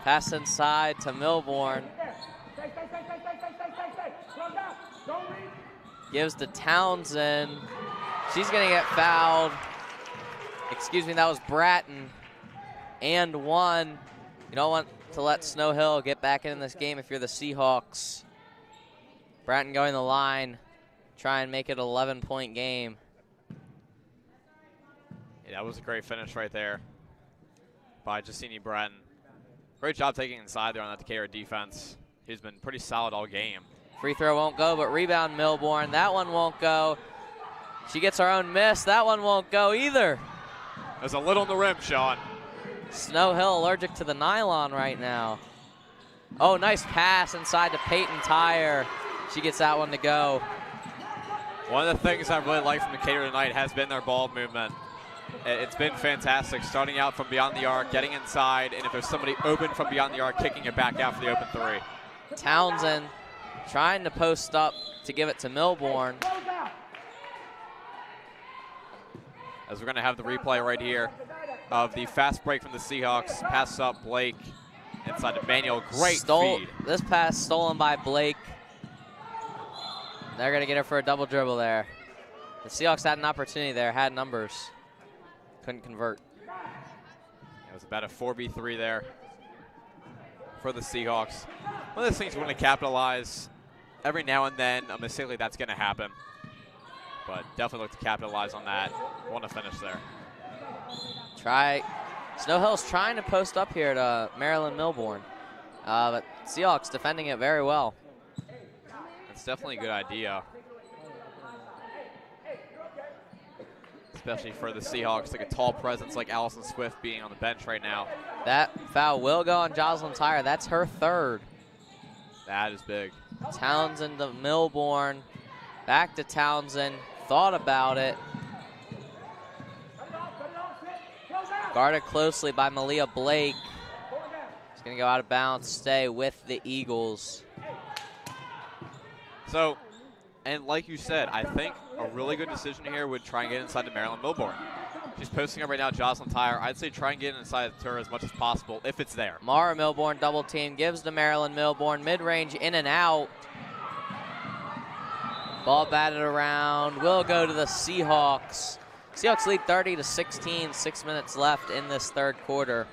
Pass inside to Milbourne. Gives to Townsend. She's going to get fouled. Excuse me, that was Bratton. And one. You don't want to let Snow Hill get back in this game if you're the Seahawks. Bratton going the line. Try and make it an 11-point game. Yeah, that was a great finish right there by Jacini Bratton. Great job taking inside there on that Decatur defense. He's been pretty solid all game. Free throw won't go, but rebound Milbourne. That one won't go. She gets her own miss. That one won't go either. There's a little on the rim, Sean. Snow Hill allergic to the nylon right now. Oh, nice pass inside to Peyton Tyre. She gets that one to go. One of the things I really like from Decatur tonight has been their ball movement. It's been fantastic, starting out from beyond the arc, getting inside, and if there's somebody open from beyond the arc, kicking it back out for the open three. Townsend trying to post up to give it to Milbourne. As we're going to have the replay right here of the fast break from the Seahawks. Pass up Blake inside to Manuel. Great feed. This pass stolen by Blake. They're going to get her for a double dribble there. The Seahawks had an opportunity there, had numbers. Couldn't convert. It was about a 4v3 there for the Seahawks. One of those things you want to capitalize. Every now and then, a mistake like that's going to happen. But definitely look to capitalize on that. Want to finish there. Snow Hill's trying to post up here to Marilyn Milbourne. But Seahawks defending it very well. It's definitely a good idea. Especially for the Seahawks, like a tall presence like Allison Swift being on the bench right now. That foul will go on Jocelyn Tyre. That's her third. That is big. Townsend to Milbourne. Back to Townsend. Thought about it. Guarded closely by Malia Blake. She's going to go out of bounds, stay with the Eagles. So, and like you said, I think a really good decision here would try and get inside to Marilyn Milbourne. She's posting up right now, Jocelyn Tyre. I'd say try and get inside the her as much as possible if it's there. Mara Milborn double team, gives to Marilyn Milborn, mid-range in and out. Ball batted around, will go to the Seahawks. Seahawks lead 30-16, 6 minutes left in this third quarter.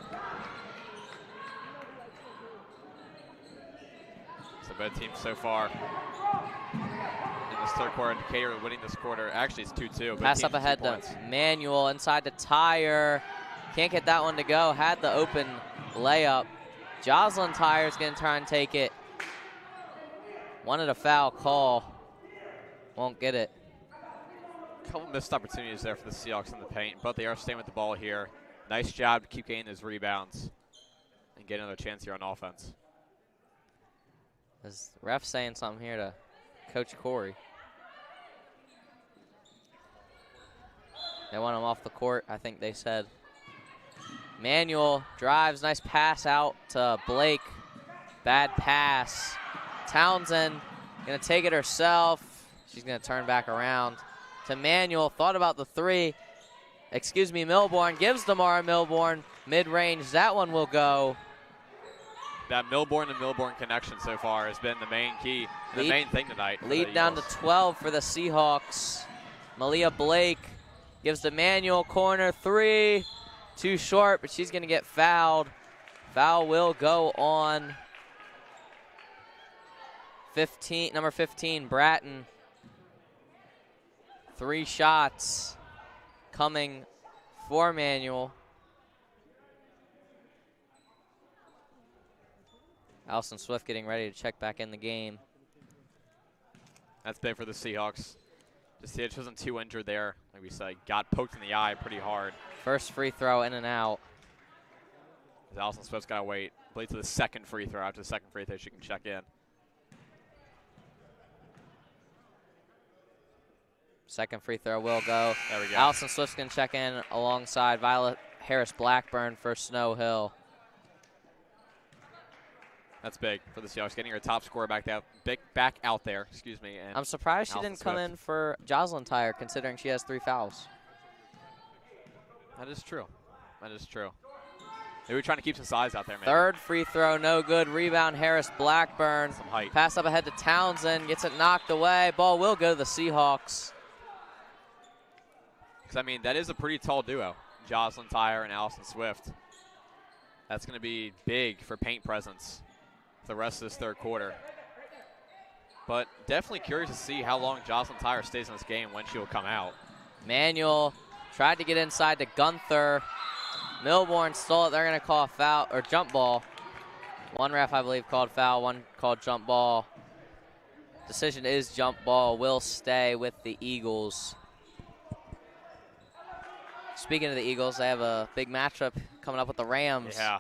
So both teams so far in this third quarter, Decatur winning this quarter. Actually, it's 2-2. Pass up ahead to Manuel, inside to Tyre. Can't get that one to go. Had the open layup. Jocelyn Tyre's going to try and take it. Wanted a foul call. Won't get it. A couple missed opportunities there for the Seahawks in the paint, but they are staying with the ball here. Nice job to keep getting those rebounds and get another chance here on offense. Is the ref saying something here to Coach Corey? They want him off the court, I think they said. Manuel drives, nice pass out to Blake. Bad pass. Townsend gonna take it herself. She's gonna turn back around to Manuel. Thought about the three. Excuse me, Milborn gives to Mara Milborn. Mid-range, that one will go. That Milborn and Milborn connection so far has been the main key, the main thing tonight. Lead down to 12 for the Seahawks. Malia Blake gives to Manuel, corner three. Too short, but she's gonna get fouled. Foul will go on number 15, Bratton. 3 shots coming for Manuel. Allison Swift getting ready to check back in the game. That's big for the Seahawks. Just see she wasn't too injured there. Like we said, got poked in the eye pretty hard. First free throw in and out. Allison Swift's got to wait. Wait to the second free throw. After the second free throw, she can check in. Second free throw will go. There we go. Allison Swift's going to check in alongside Violet Harris Blackburn for Snow Hill. That's big for the Seahawks, getting her top scorer back out there. Excuse me. And I'm surprised she Allison didn't come Swift. in for Jocelyn Tyre, considering she has 3 fouls. That is true. That is true. They were trying to keep some size out there, man. Third free throw, no good. Rebound, Harris Blackburn. Some height. Pass up ahead to Townsend, gets it knocked away. Ball will go to the Seahawks. Because, I mean, that is a pretty tall duo, Jocelyn Tyre and Allison Swift. That's going to be big for paint presence for the rest of this third quarter. But definitely curious to see how long Jocelyn Tyre stays in this game, when she will come out. Manuel tried to get inside to Gunther. Milborn stole it. They're going to call a foul or jump ball. One ref, I believe, called foul. One called jump ball. Decision is jump ball. Will stay with the Eagles. Speaking of the Eagles, they have a big matchup coming up with the Rams. Yeah.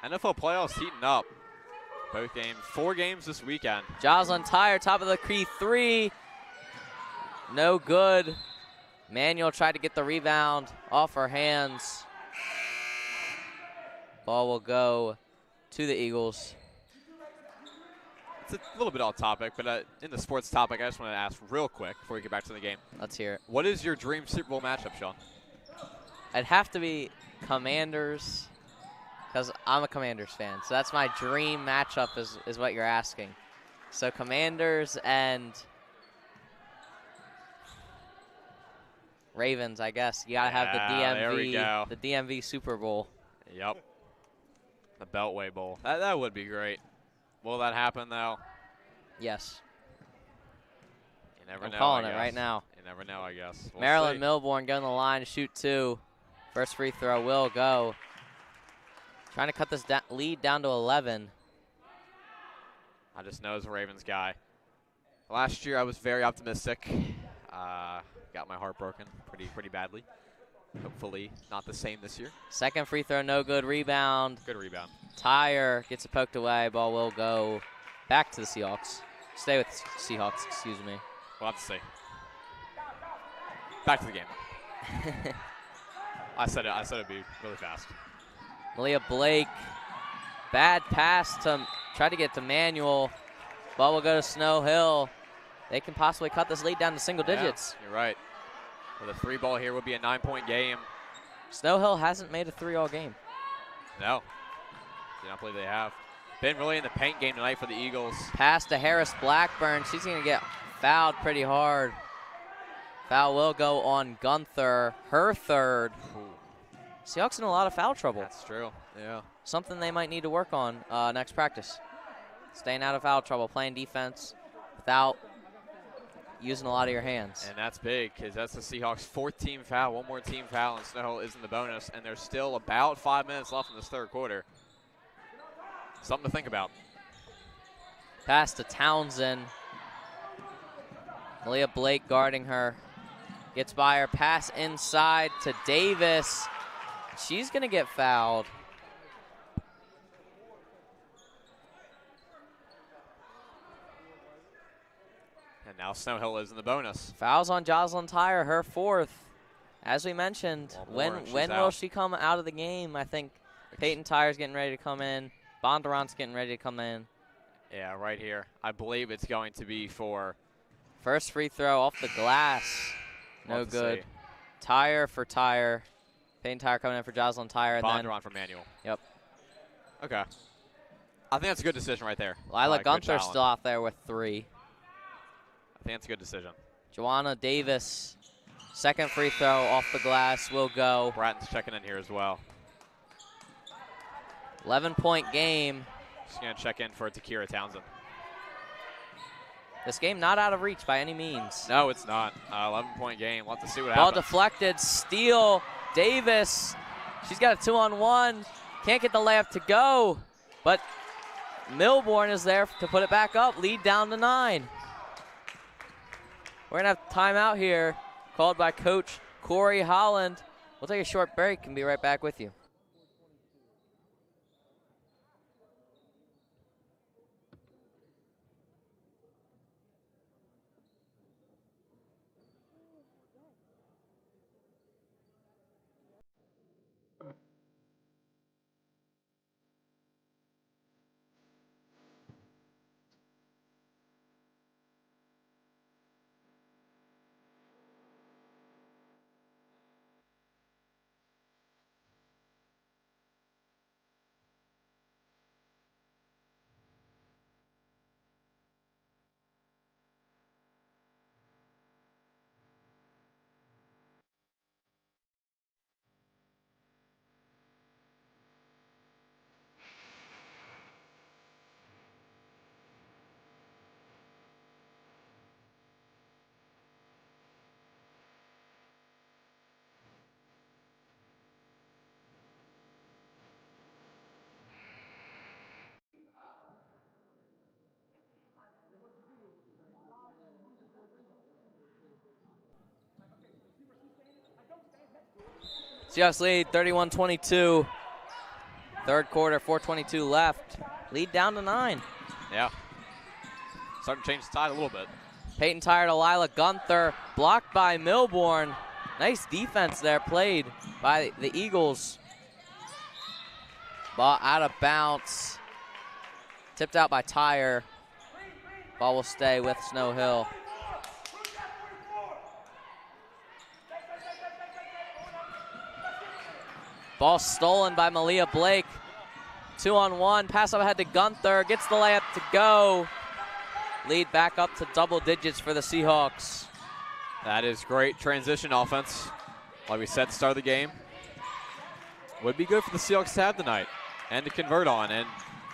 NFL playoffs heating up. Both games, 4 games this weekend. Jocelyn Tyre, top of the key, 3. No good. Manuel tried to get the rebound off her hands. Ball will go to the Eagles. It's a little bit off topic, but in the sports topic, I just want to ask real quick before we get back to the game. Let's hear it. What is your dream Super Bowl matchup, Sean? It'd have to be Commanders, because I'm a Commanders fan. So that's my dream matchup is what you're asking. So Commanders and Ravens, I guess. You got to have the DMV, there we go. The DMV Super Bowl. Yep. The Beltway Bowl. That would be great. Will that happen, though? Yes. You never know. I'm calling I it guess. right now. You never know, I guess. We'll Marilyn see. Milborn going to the line to shoot 2. First free throw will go. Trying to cut this lead down to 11. I just know as a Ravens guy. Last year I was very optimistic. Got my heart broken pretty badly. Hopefully not the same this year. Second free throw, no good. Rebound. Good rebound. Tyre gets it poked away. Ball will go back to the Seahawks. Stay with Seahawks, excuse me. We'll have to see. Back to the game. I said it'd be really fast. Malia Blake. Bad pass to try to get to Manuel. Ball will go to Snow Hill. They can possibly cut this lead down to single digits. Yeah, you're right. With a 3 ball here would be a 9-point game. Snow Hill hasn't made a 3 all game. No. Do not believe they have. Been really in the paint game tonight for the Eagles. Pass to Harris Blackburn. She's going to get fouled pretty hard. Foul will go on Gunther, her third. Ooh. Seahawks in a lot of foul trouble. That's true. Yeah. Something they might need to work on next practice. Staying out of foul trouble, playing defense without using a lot of your hands. And that's big because that's the Seahawks' 4th team foul. One more team foul, and Snow Hill is in the bonus. And there's still about 5 minutes left in this 3rd quarter. Something to think about. Pass to Townsend. Malia Blake guarding her. Gets by her. Pass inside to Davis. She's going to get fouled. And now Snow Hill is in the bonus. Fouls on Jocelyn Tyre, her 4th. As we mentioned, when will she come out of the game? I think Peyton Tyre's getting ready to come in. Bondurant's getting ready to come in. Yeah, right here. I believe it's going to be for first free throw off the glass. No good. Tyre for Tyre. Peyton Tyre coming in for Jocelyn Tyre. And Bondurant for Manuel. Yep. Okay. I think that's a good decision right there. Lila Gunther's still out there with 3. I think that's a good decision. Joanna Davis, second free throw off the glass will go. Bratton's checking in here as well. 11-point game. Just going to check in for Takira Townsend. This game not out of reach by any means. No, it's not. 11-point game. We'll have to see what Ball happens. deflected. Steal. Davis. She's got a 2-on-1. Can't get the layup to go. But Milbourne is there to put it back up. Lead down to 9. We're going to have timeout here called by Coach Corey Holland. We'll take a short break and be right back with you. Seahawks lead 31-22. Third quarter, 4:22 left. Lead down to 9. Yeah. Starting to change the tide a little bit. Peyton Tyre to Lila Gunther. Blocked by Milbourne. Nice defense there played by the Eagles. Ball out of bounds. Tipped out by Tyre. Ball will stay with Snow Hill. Ball stolen by Malia Blake. 2-on-1. Pass up ahead to Gunther. Gets the layup to go. Lead back up to double digits for the Seahawks. That is great transition offense. Like we said at the start of the game. Would be good for the Seahawks to have tonight and to convert on, and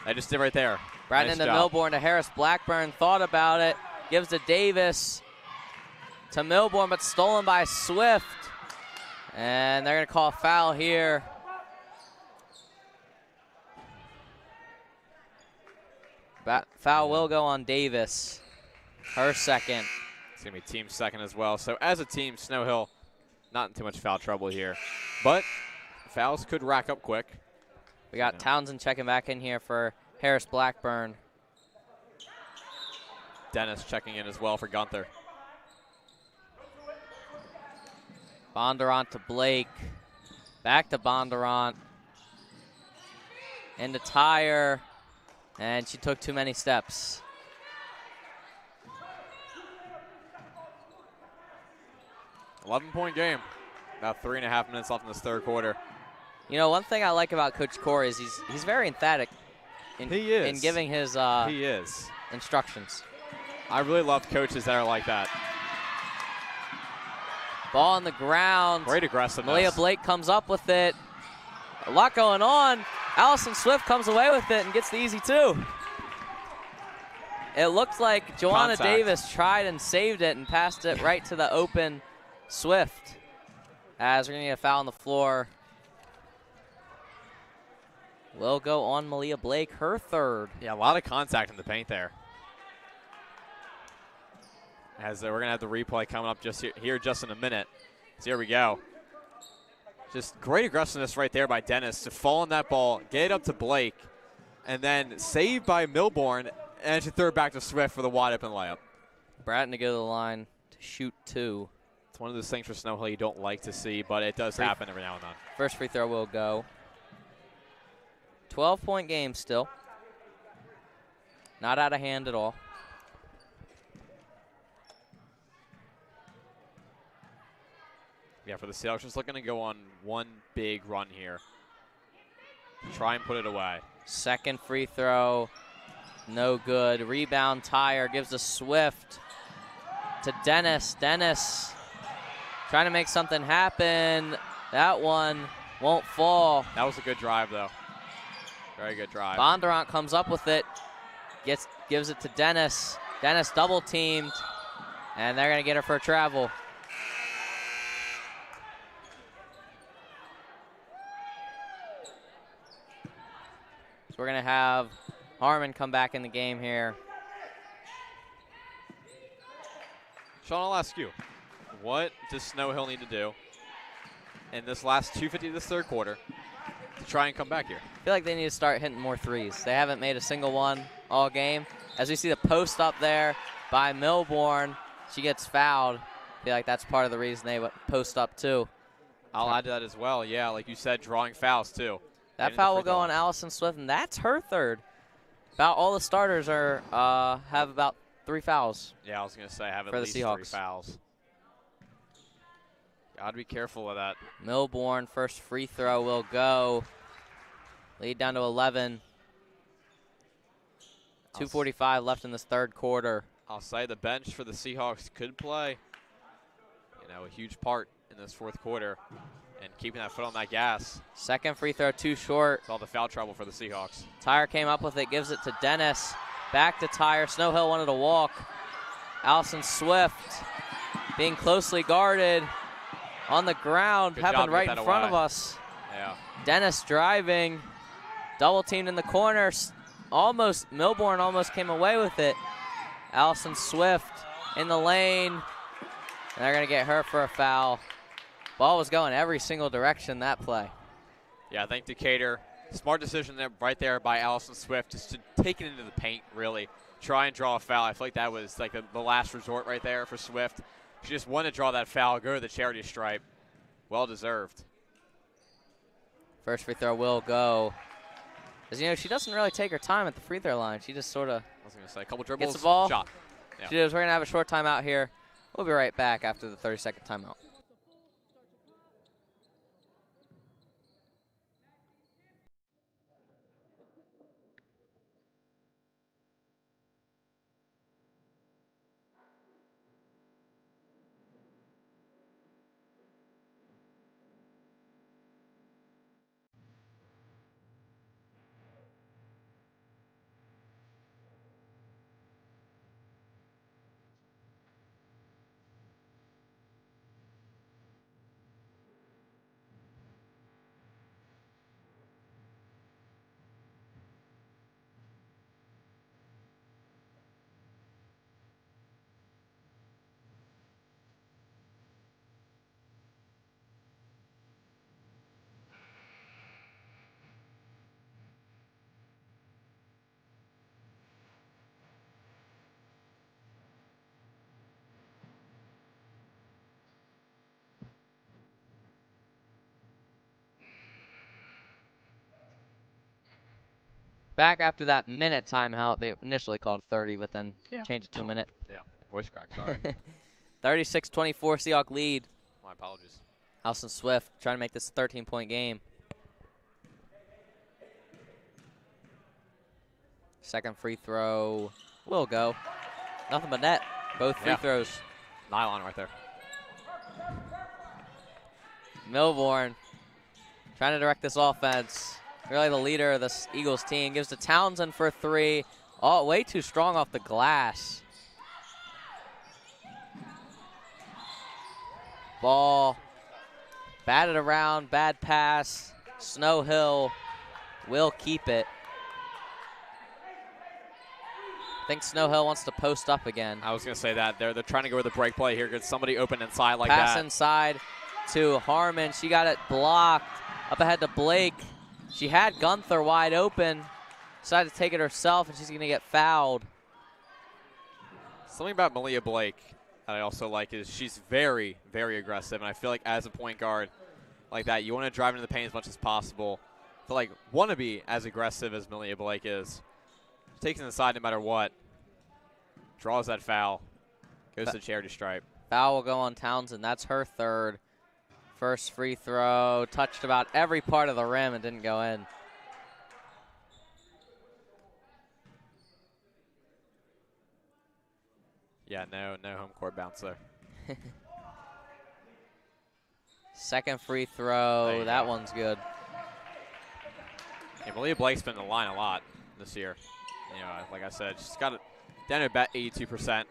they just did right there. Bratton nice into job. Milbourne to Harris Blackburn. Thought about it. Gives to Davis. To Milbourne, but stolen by Swift. And they're going to call a foul here. Foul will go on Davis. Her second. It's going to be team second as well. So as a team, Snow Hill not in too much foul trouble here. But fouls could rack up quick. We got Townsend checking back in here for Harris Blackburn. Dennis checking in as well for Gunther. Bondurant to Blake. Back to Bondurant. Into Tyre. And she took too many steps. .11-point game. About 3.5 minutes left in this third quarter. You know, one thing I like about Coach Corey is he's very emphatic in giving his instructions. I really love coaches that are like that. Ball on the ground. Great aggressiveness. Malia Blake comes up with it. A lot going on. Allison Swift comes away with it and gets the easy two. It looked like Joanna Davis tried and saved it and passed it right to the open Swift. As we're going to get a foul on the floor. Will go on Malia Blake, her third. Yeah, a lot of contact in the paint there. As we're going to have the replay coming up just here just in a minute. So here we go. Just great aggressiveness right there by Dennis to fall on that ball, get it up to Blake, and then saved by Milbourne, and to throw it back to Swift for the wide open layup. Bratton to go to the line to shoot two. It's one of those things for Snow Hill you don't like to see, but it does happen every now and then. First free throw will go. 12-point game still. Not out of hand at all. Yeah, for the Seahawks, just looking to go on one big run here. Try and put it away. Second free throw, no good. Rebound, Tyre gives a Swift to Dennis. Dennis trying to make something happen. That one won't fall. That was a good drive, though. Very good drive. Bondurant comes up with it, gives it to Dennis. Dennis double teamed, and they're going to get her for a travel. So we're going to have Harmon come back in the game here. Sean, I'll ask you, what does Snow Hill need to do in this last 2:50 of this third quarter to try and come back here? I feel like they need to start hitting more threes. They haven't made a single one all game. As we see the post up there by Milbourne, she gets fouled. I feel like that's part of the reason they post up too. I'll add to that as well. Yeah, like you said, drawing fouls too. That foul will go on Allison Swift, and that's her third. About all the starters are have about 3 fouls. Yeah, I was going to say have at for least the Seahawks. 3 fouls. Got to be careful of that. Milbourne, first free throw will go. Lead down to 11. 2:45 left in this third quarter. I'll say the bench for the Seahawks could play, a huge part in this fourth quarter and keeping that foot on that gas. Second free throw too short. It's all the foul trouble for the Seahawks. Tyre came up with it, gives it to Dennis. Back to Tyre. Snow Hill wanted to walk. Allison Swift being closely guarded on the ground. Good Happened job right to in get that front away. of us. Yeah. Dennis driving. Double teamed in the corner. Milbourne almost came away with it. Allison Swift in the lane. And they're going to get her for a foul. Ball was going every single direction that play. Yeah, I think Decatur, smart decision there, right there by Allison Swift, just to take it into the paint, really. Try and draw a foul. I feel like that was like the last resort right there for Swift. She just wanted to draw that foul, go to the charity stripe. Well deserved. First free throw will go. Because, she doesn't really take her time at the free throw line. She just sort of I was going to say, a couple dribbles, gets the ball. shot. Yeah. She does. We're going to have a short timeout here. We'll be right back after the 30-second timeout. Back after that minute timeout. They initially called 30, but then changed it to a minute. Yeah, voice crack, sorry. 36-24 Seahawk lead. My apologies. Allison Swift trying to make this a 13-point game. Second free throw will go. Nothing but net. Both free throws. Nylon right there. Milbourne trying to direct this offense. Really the leader of this Eagles team. Gives to Townsend for 3. Oh, way too strong off the glass. Ball batted around, bad pass. Snow Hill will keep it. I think Snow Hill wants to post up again. I was going to say that. They're trying to go with a break play here. Get somebody open inside like that. Pass inside to Harmon. She got it blocked. Up ahead to Blake. She had Gunther wide open. Decided to take it herself, and she's going to get fouled. Something about Malia Blake that I also like is she's very, very aggressive. And I feel like as a point guard like that, you want to drive into the paint as much as possible. I feel like want to be as aggressive as Malia Blake is. Takes it inside no matter what. Draws that foul. Goes to the charity stripe. Foul will go on Townsend. That's her third. First free throw. Touched about every part of the rim and didn't go in. Yeah, no home court bounce there. Second free throw. That one's good. Yeah, Malia Blake's been in the line a lot this year. You know, like I said, she's got it down to about 82%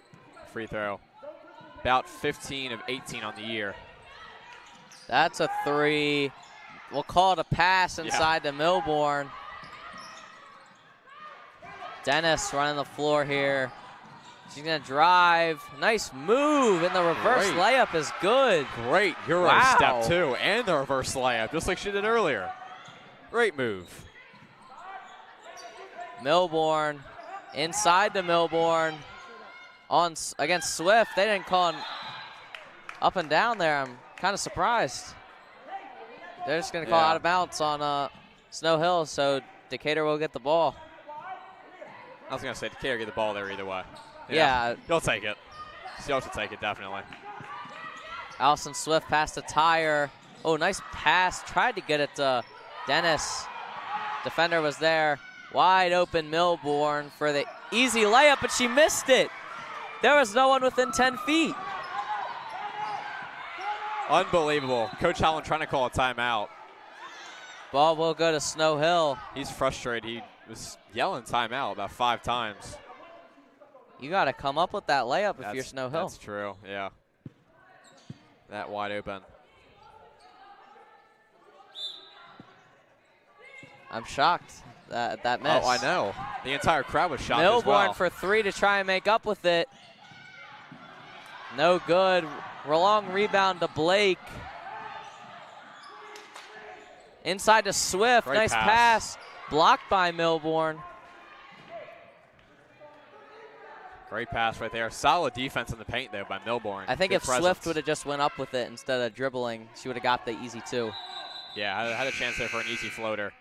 free throw. About 15 of 18 on the year. That's a 3. We'll call it a pass inside to Milbourne. Dennis running the floor here. She's going to drive. Nice move, and the reverse layup is good. Great Euro step, too, and the reverse layup, just like she did earlier. Great move. Milbourne, inside to Milbourne. Against Swift, they didn't call him up and down there. I'm kind of surprised. They're just going to call out of bounds on Snow Hill, so Decatur will get the ball. I was going to say Decatur get the ball there either way. Yeah. They'll take it. Seahawks will take it, definitely. Allison Swift passed to Tyre. Oh, nice pass. Tried to get it to Dennis. Defender was there. Wide open Milbourne for the easy layup, but she missed it. There was no one within 10 feet. Unbelievable. Coach Holland trying to call a timeout. Ball will go to Snow Hill. He's frustrated. He was yelling timeout about 5 times. You got to come up with that layup if you're Snow Hill. That's true, yeah. That wide open. I'm shocked that miss. Oh, I know. The entire crowd was shocked as well. Milbourne for 3 to try and make up with it. No good. Long rebound to Blake. Inside to Swift. Great nice pass. Blocked by Milbourne. Great pass right there. Solid defense in the paint there by Milbourne. I think Good if presence. Swift would have just went up with it instead of dribbling, she would have got the easy 2. Yeah, I had a chance there for an easy floater.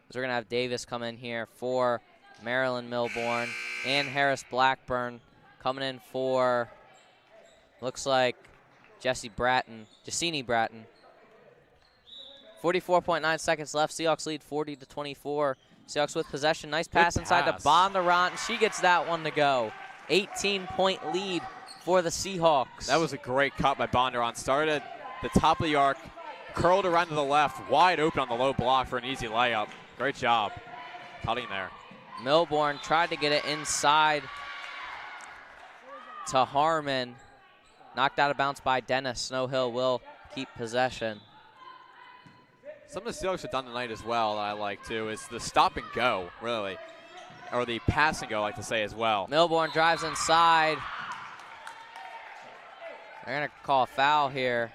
So we're going to have Davis come in here for Marilyn Milbourne and Harris Blackburn coming in for, looks like, Jessini Bratton. 44.9 seconds left. Seahawks lead 40-24. Seahawks with possession. Nice pass inside to Bondurant, and she gets that one to go. 18-point lead for the Seahawks. That was a great cut by Bondurant. Started at the top of the arc, curled around to the left, wide open on the low block for an easy layup. Great job cutting there. Milbourne tried to get it inside to Harmon. Knocked out of bounds by Dennis. Snow Hill will keep possession. Some of the Seahawks have done tonight as well that I like too is the stop and go, really. Or the pass and go, I like to say as well. Milbourne drives inside. They're going to call a foul here.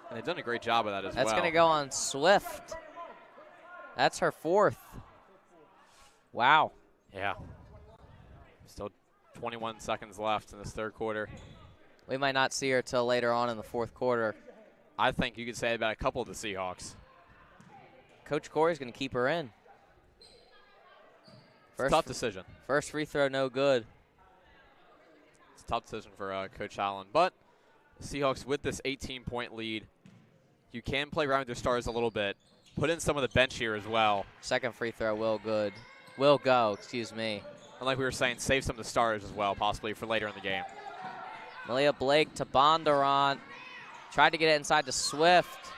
And they've done a great job of that as That's well. going to go on Swift. That's her 4th. Wow. Yeah. Still 21 seconds left in this third quarter. We might not see her till later on in the 4th quarter. I think you could say about a couple of the Seahawks. Coach Corey's going to keep her in. Tough decision. First free throw, no good. It's a tough decision for Coach Allen. But the Seahawks with this 18-point lead you can play around with your stars a little bit. Put in some of the bench here as well. Second free throw will go, excuse me. And like we were saying, save some of the stars as well, possibly for later in the game. Malia Blake to Bondurant. Tried to get it inside to Swift.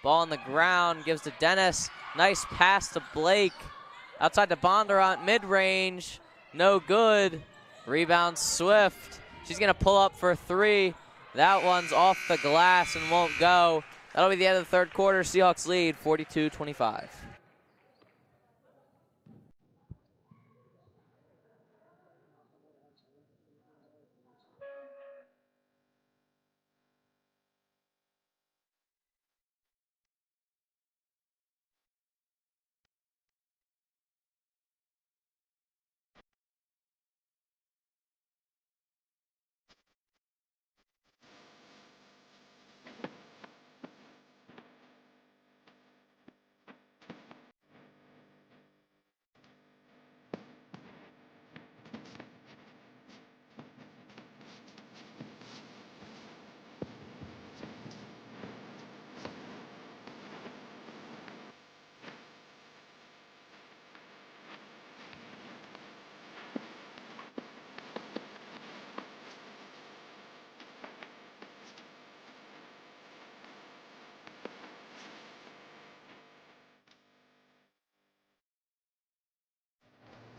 Ball on the ground, gives to Dennis. Nice pass to Blake. Outside to Bondurant, mid-range. No good. Rebound Swift. She's going to pull up for 3. That one's off the glass and won't go. That'll be the end of the third quarter. Seahawks lead 42-25.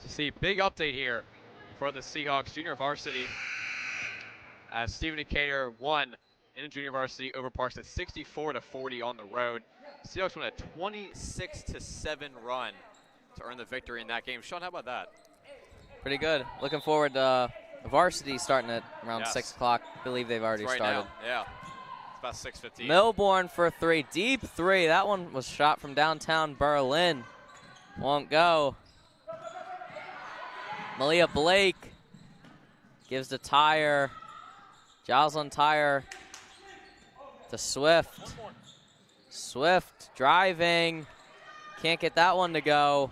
See, big update here for the Seahawks junior varsity as Stephen Decatur won in junior varsity over Parks at 64-40 on the road. Seahawks won a 26-7 run to earn the victory in that game. Sean, how about that? Pretty good. Looking forward to varsity starting at around 6 o'clock. I believe they've already right started. Now. Yeah, it's about 6:15. Milbourne for 3, deep 3. That one was shot from downtown Berlin. Won't go. Malia Blake gives the Tyre. Jocelyn Tyre to Swift. Swift driving. Can't get that one to go.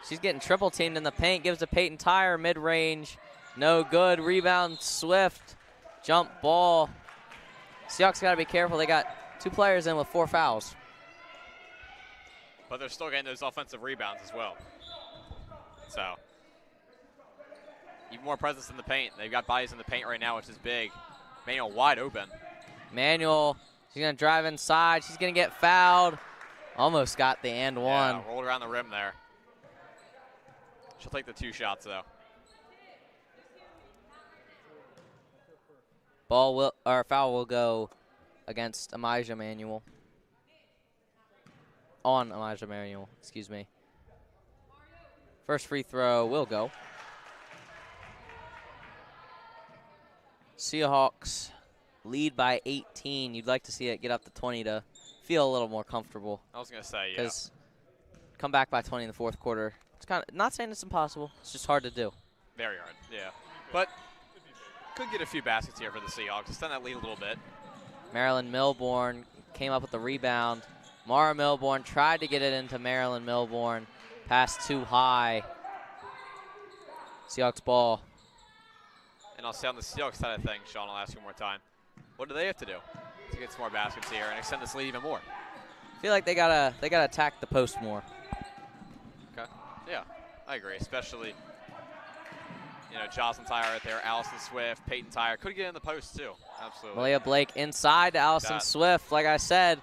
She's getting triple teamed in the paint. Gives to Peyton Tyre, mid-range. No good. Rebound Swift. Jump ball. Seahawks got to be careful. They got 2 players in with 4 fouls. But they're still getting those offensive rebounds as well. So, even more presence in the paint. They've got bodies in the paint right now, which is big. Manuel wide open. Manuel, she's going to drive inside. She's going to get fouled. Almost got the and one. Yeah, rolled around the rim there. She'll take the 2 shots, though. Foul will go against Amijah Manuel. On Amijah Manuel, excuse me. First free throw will go. Seahawks lead by 18. You'd like to see it get up to 20 to feel a little more comfortable. I was going to say, yeah. Because come back by 20 in the fourth quarter. It's kind of not saying it's impossible. It's just hard to do. Very hard, yeah. But could get a few baskets here for the Seahawks. Extend that lead a little bit. Marilyn Milbourne came up with the rebound. Mara Milbourne tried to get it into Marilyn Milbourne. Pass too high. Seahawks ball. And I'll say on the Seahawks side of things, Sean, I'll ask you one more time. What do they have to do to get some more baskets here and extend this lead even more? I feel like they gotta attack the post more. Okay. Yeah, I agree. Especially, Jocelyn Tyre right there, Allison Swift, Peyton Tyre. Could get in the post too. Absolutely. Malia Blake inside to Allison Swift. Like I said,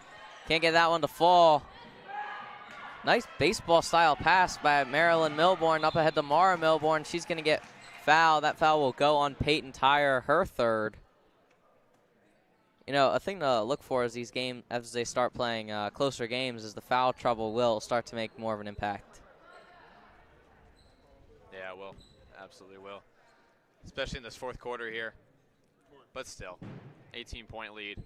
can't get that one to fall. Nice baseball-style pass by Marilyn Milbourne up ahead to Mara Milbourne. She's going to get fouled. That foul will go on Peyton Tyre, her 3rd. A thing to look for as these games, as they start playing closer games, is the foul trouble will start to make more of an impact. Yeah, it will. Absolutely will. Especially in this fourth quarter here. But still, 18-point lead.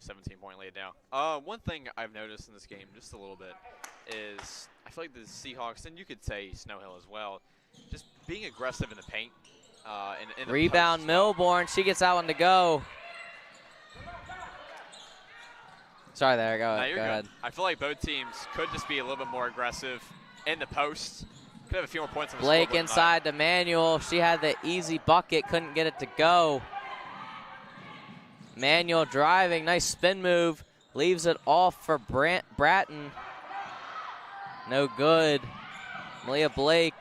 17-point lead now. One thing I've noticed in this game just a little bit is I feel like the Seahawks, and you could say Snow Hill as well, just being aggressive in the paint. In the Rebound Milbourne. She gets that one to go. Sorry there. Go ahead. I feel like both teams could just be a little bit more aggressive in the post. Could have a few more points on the Blake scoreboard inside to Manuel. She had the easy bucket, couldn't get it to go. Manuel driving, nice spin move. Leaves it off for Bratton. No good. Malia Blake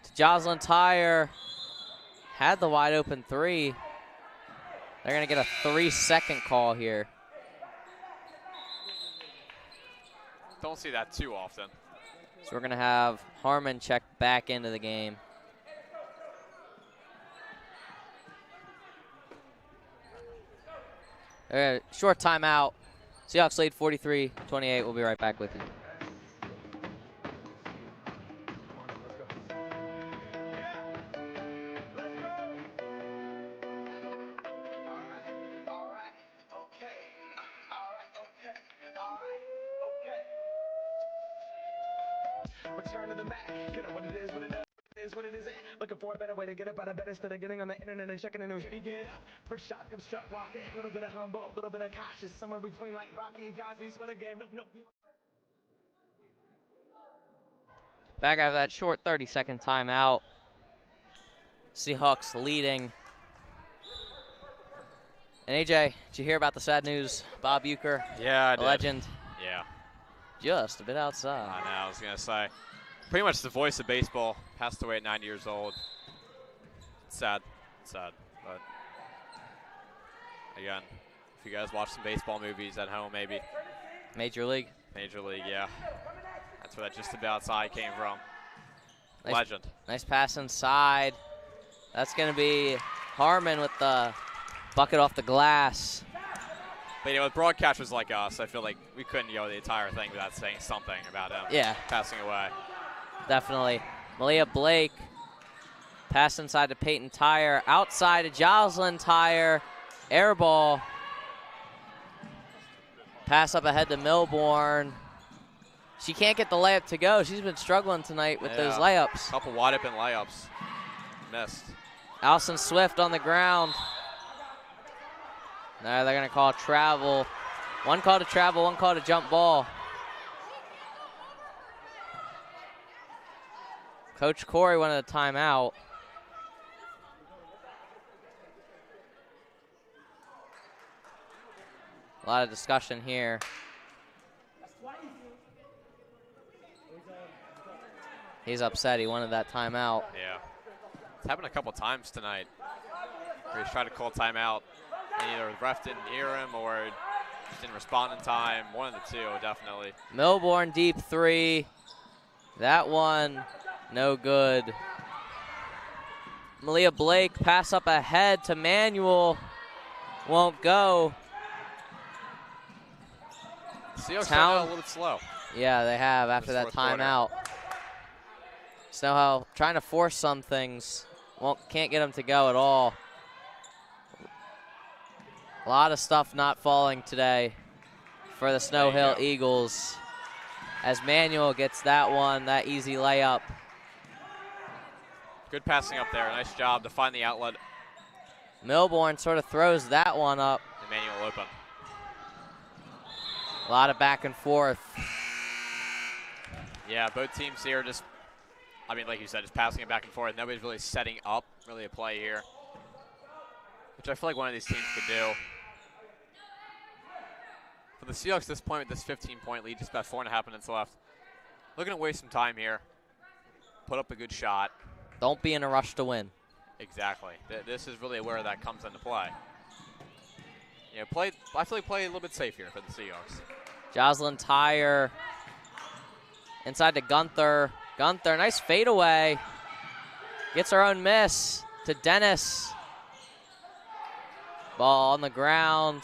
to Jocelyn Tyre. Had the wide open three. They're going to get a 3-second call here. Don't see that too often. So we're going to have Harmon check back into the game. Short timeout. Seahawks lead 43-28. We'll be right back with you. Return to the Mac. You know what it is, what it is, what it isn't. Looking for a better way to get up out of bed instead of getting on the internet and checking the news. Begin. First shot comes shot walking. A little bit of humble, a little bit of cautious. Somewhere between like Rocky and Cosby's for the game. No. Back after that short 30-second timeout. Seahawks leading. And AJ, did you hear about the sad news? Bob Uecker, Yeah, I a did. legend, Yeah. just a bit outside. I know, I was going to say. Pretty much the voice of baseball. Passed away at 90 years old. It's sad. It's sad. But, again, if you guys watch some baseball movies at home, maybe. Major League. Major League, yeah. That's where that just a bit outside came from. Nice, Legend. Nice pass inside. That's going to be Harmon with the bucket off the glass. But, you know, with broadcasters like us, I feel like we couldn't go the entire thing without saying something about him passing away. Definitely. Malia Blake, pass inside to Peyton Tyre, outside to Jocelyn Tyre, air ball. Pass up ahead to Milbourne. She can't get the layup to go. She's been struggling tonight with those layups. A couple wide open layups. Missed. Allison Swift on the ground. Now they're going to call travel. One call to travel, one call to jump ball. Coach Corey wanted a timeout. A lot of discussion here. He's upset. He wanted that timeout. Yeah. It's happened a couple times tonight where he's tried to call timeout, and either the ref didn't hear him or just didn't respond in time. One of the two, definitely. Milbourne deep three. That one, no good. Malia Blake, pass up ahead to Manuel. Won't go. Seahawks started out a little bit slow. Yeah, they have after that Fourth quarter. timeout. Snowhill trying to force some things. Can't get them to go at all. A lot of stuff not falling today for the Snow Hill Eagles. As Manuel gets that one, that easy layup. Good passing up there. Nice job to find the outlet. Milbourne sort of throws that one up. Emmanuel open. A lot of back and forth. Yeah, both teams here just, I mean, like you said, just passing it back and forth. Nobody's really setting up really a play here, which I feel like one of these teams could do. For the Seahawks at this point, with this 15-point lead, just about 4.5 minutes left. Looking to waste some time here. Put up a good shot. Don't be in a rush to win. Exactly. This is really where that comes into play. Yeah, I feel like play a little bit safe here for the Seahawks. Jocelyn Tyre inside to Gunther. Gunther, nice fadeaway. Gets her own miss to Dennis. Ball on the ground.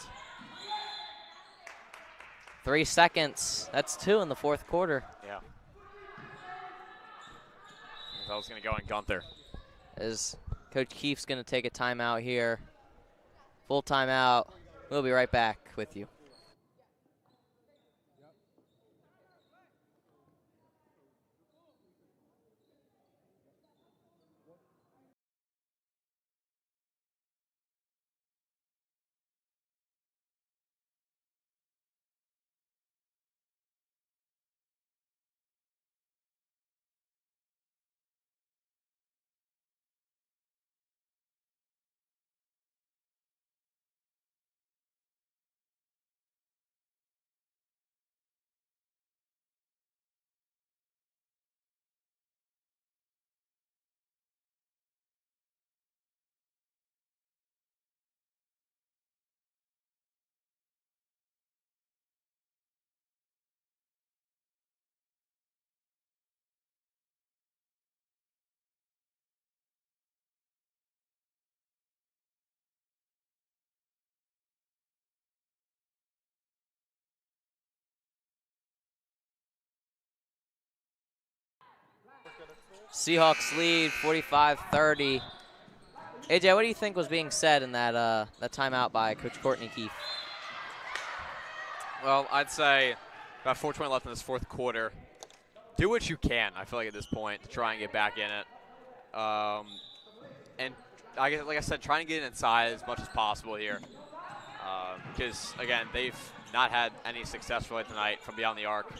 3 seconds. That's 2 in the fourth quarter. Yeah. I was going to go on Gunther. As Coach Keefe's going to take a timeout here. Full timeout. We'll be right back with you. Seahawks lead 45-30. AJ, what do you think was being said in that that timeout by Coach Courtney Keefe? Well, I'd say about 4:20 left in this fourth quarter. Do what you can, I feel like, at this point to try and get back in it. And like I said, trying to get inside as much as possible here. Because, again, they've not had any success really tonight from beyond the arc.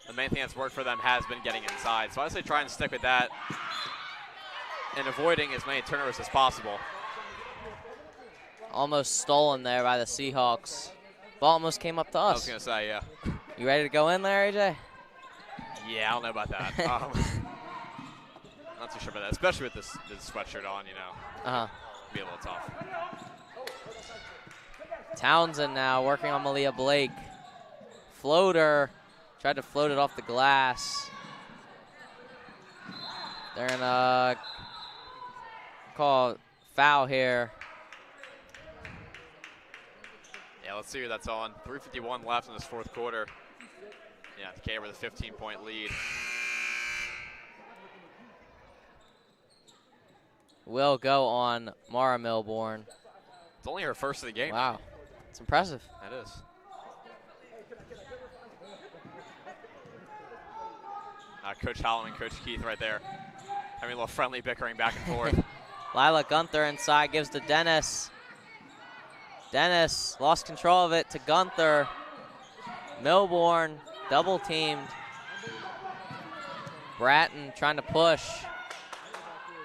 The main thing that's worked for them has been getting inside. So I'd say try and stick with that and avoiding as many turnovers as possible. Almost stolen there by the Seahawks. Ball almost came up to us. I was going to say, yeah. You ready to go in there, AJ? Yeah, I don't know about that. Not too sure about that, especially with this sweatshirt on, you know. Uh-huh. Be a little tough. Townsend now working on Malia Blake. Floater. Tried to float it off the glass. They're going to call foul here. Yeah, let's see who that's on. 3:51 left in this fourth quarter. Yeah, Decatur with a 15-point lead. Will go on Mara Milbourne. It's only her first of the game. Wow, it's impressive. That is. Coach Holloman and Coach Keith right there. Having a little friendly bickering back and forth. Lila Gunther inside, gives to Dennis. Dennis lost control of it to Gunther. Milbourne double teamed. Bratton trying to push.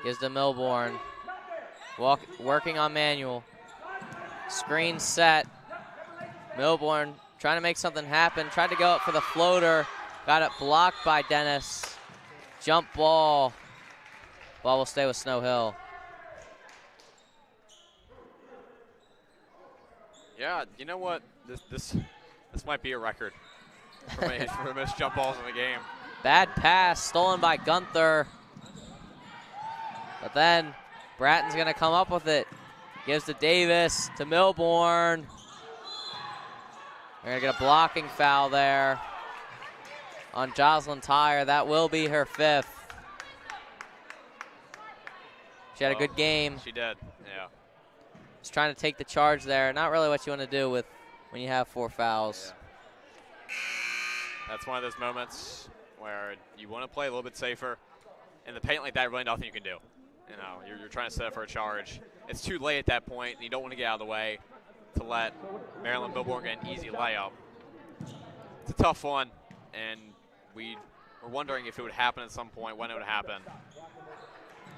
Gives to Milbourne. Working on Manuel. Screen set. Milbourne trying to make something happen. Tried to go up for the floater. Got it blocked by Dennis. Jump ball. Ball will stay with Snow Hill. Yeah, you know what? This might be a record for most jump balls in the game. Bad pass stolen by Gunther. But then Bratton's going to come up with it. Gives to Davis, to Milbourne. We're going to get a blocking foul there on Jocelyn Tyre. That will be her 5th. She had a good game. She did, yeah. Just trying to take the charge there. Not really what you want to do with when you have 4 fouls. Yeah. That's one of those moments where you want to play a little bit safer. In the paint like that, really nothing you can do. You know, you're trying to set up for a charge. It's too late at that point, and you don't want to get out of the way to let Marilyn Milbourne get an easy layup. It's a tough one, and we were wondering if it would happen at some point, when it would happen.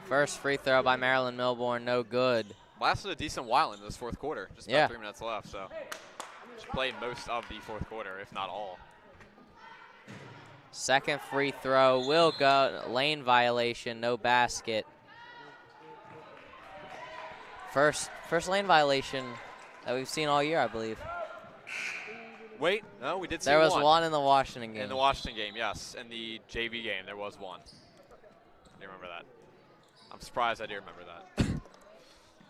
First free throw by Marilyn Milbourne, no good. Lasted a decent while in this fourth quarter. Just about 3 minutes left, so she played most of the fourth quarter, if not all. Second free throw will go. Lane violation, no basket. First lane violation that we've seen all year, I believe. Wait, no, we did see There was one. one in the Washington game. In the Washington game, yes. In the JV game, there was one. I do remember that. I'm surprised I do remember that.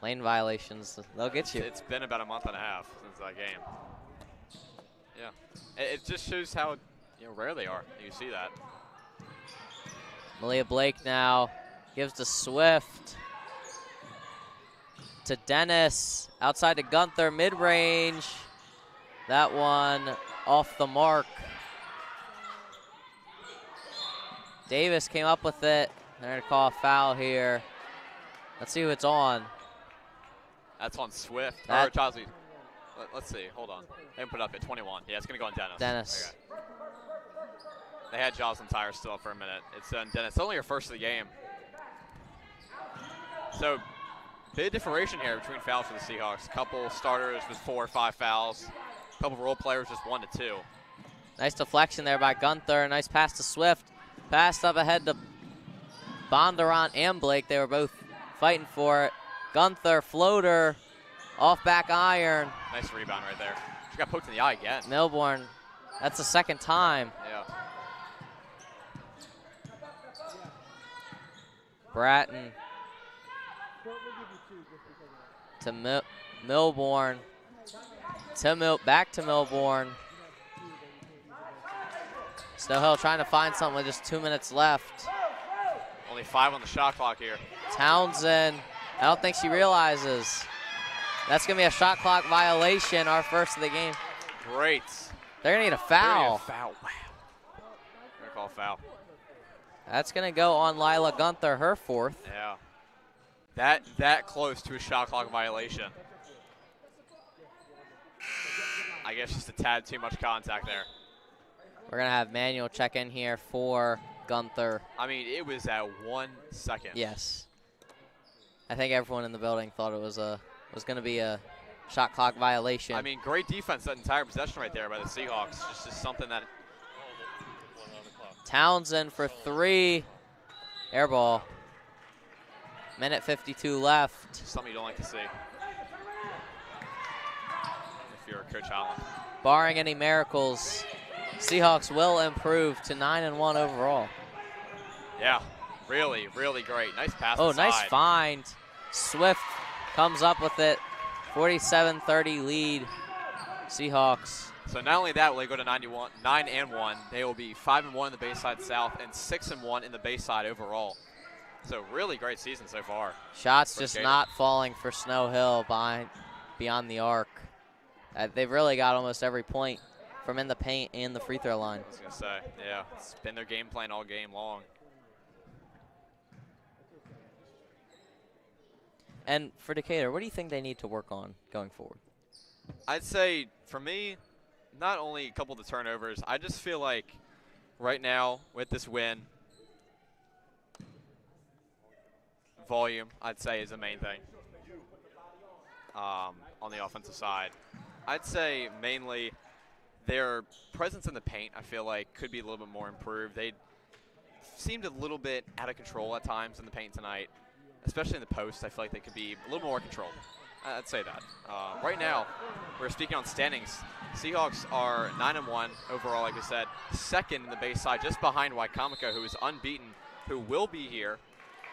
Lane violations, they'll get you. It's been about a month and a half since that game. Yeah, it just shows how rare they are. You see that. Malia Blake now gives to Swift. To Dennis, outside to Gunther, mid-range. That one off the mark. Davis came up with it. They're going to call a foul here. Let's see who it's on. That's on Swift. That, or Chausley. Let's see. Hold on. They haven't put it up at 21. Yeah, it's going to go on Dennis. Dennis. Okay. They had Jocelyn Tyre still up for a minute. It's on Dennis. It's only her first of the game. So, big differentiation here between fouls for the Seahawks. Couple starters with 4 or 5 fouls. Couple role players just 1 to 2. Nice deflection there by Gunther. Nice pass to Swift. Pass up ahead to Bondurant and Blake. They were both fighting for it. Gunther, floater, off back iron. Nice rebound right there. She got poked in the eye again. Milbourne, that's the second time. Yeah. Bratton to Milbourne. Back to Milbourne. Snow Hill trying to find something with just 2 minutes left. Only 5 on the shot clock here. Townsend, I don't think she realizes. That's going to be a shot clock violation, our first of the game. Great. They're going to get a They're gonna foul. get a foul. Wow. They're going to call a foul. That's going to go on Lila Gunther, her 4th. Yeah. That close to a shot clock violation. I guess just a tad too much contact there. We're going to have Manuel check in here for Gunther. I mean, it was at 1 second. Yes. I think everyone in the building thought it was going to be a shot clock violation. I mean, great defense that entire possession right there by the Seahawks. Just something that. Townsend for 3. Air ball. Minute 52 left. Something you don't like to see. If you're Coach Allen. Barring any miracles, Seahawks will improve to 9-1 overall. Yeah, really, really great. Nice pass. Oh, inside. nice find. Swift comes up with it. 47-30 lead, Seahawks. So not only that will they go to 9-1, they will be 5-1 in the Bayside South and 6-1 in the Bayside overall. So really great season so far. Shots just not falling for Snow Hill beyond the arc. They've really got almost every point from in the paint and the free throw line. I was going to say, yeah, it's been their game plan all game long. And for Decatur, what do you think they need to work on going forward? I'd say, for me, not only a couple of the turnovers, I just feel like right now with this win, volume, I'd say, is the main thing on the offensive side. I'd say mainly their presence in the paint, I feel like, could be a little bit more improved. They seemed a little bit out of control at times in the paint tonight, especially in the post. I feel like they could be a little more controlled. I'd say that. Right now, we're speaking on standings. Seahawks are 9-1 overall, like we said, 2nd in the Bayside, just behind Wycomico, who is unbeaten, who will be here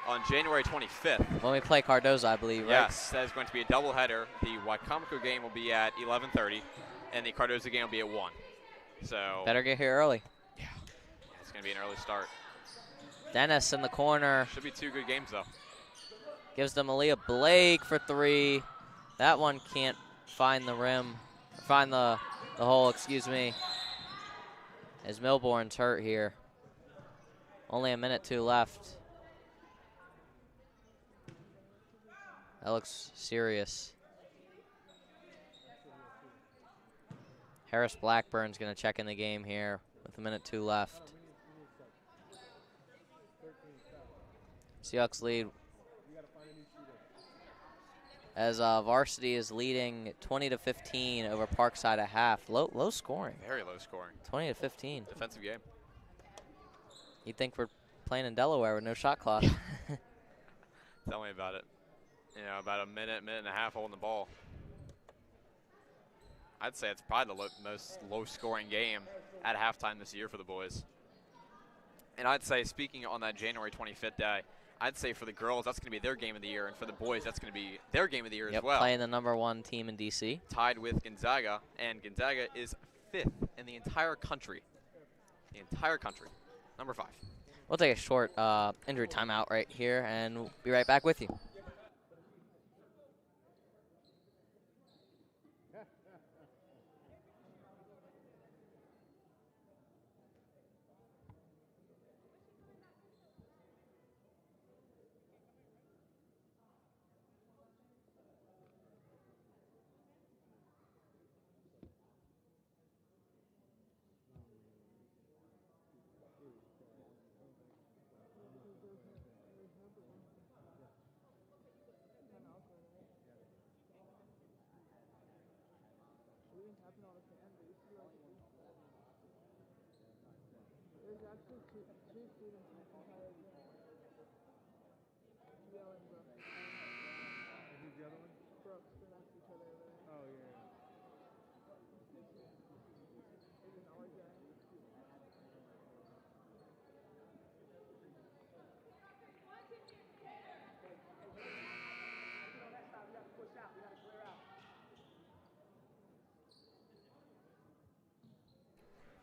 on January 25th. When we play Cardozo, I believe, right? Yes, that is going to be a doubleheader. The Wycomico game will be at 11:30, and the Cardozo game will be at 1. So better get here early. Yeah, it's going to be an early start. Dennis in the corner. Should be 2 good games, though. Gives to Malia Blake for 3. That one can't find the rim, find the hole, excuse me. As Milborn's hurt here. Only a minute 2 left. That looks serious. Harris Blackburn's going to check in the game here with a minute 2 left. Seahawks lead as Varsity is leading 20-15 over Parkside at half. Low scoring. Very low scoring. 20-15. Defensive game. You'd think we're playing in Delaware with no shot clock. Tell me about it. You know, about a minute and a half holding the ball. I'd say it's probably the most low-scoring game at halftime this year for the boys. And I'd say, speaking on that January 25th day, I'd say for the girls, that's going to be their game of the year, and for the boys, that's going to be their game of the year as well. Playing the #1 team in D.C. Tied with Gonzaga, and Gonzaga is 5th in the entire country. The entire country. Number 5. We'll take a short injury timeout right here, and we'll be right back with you.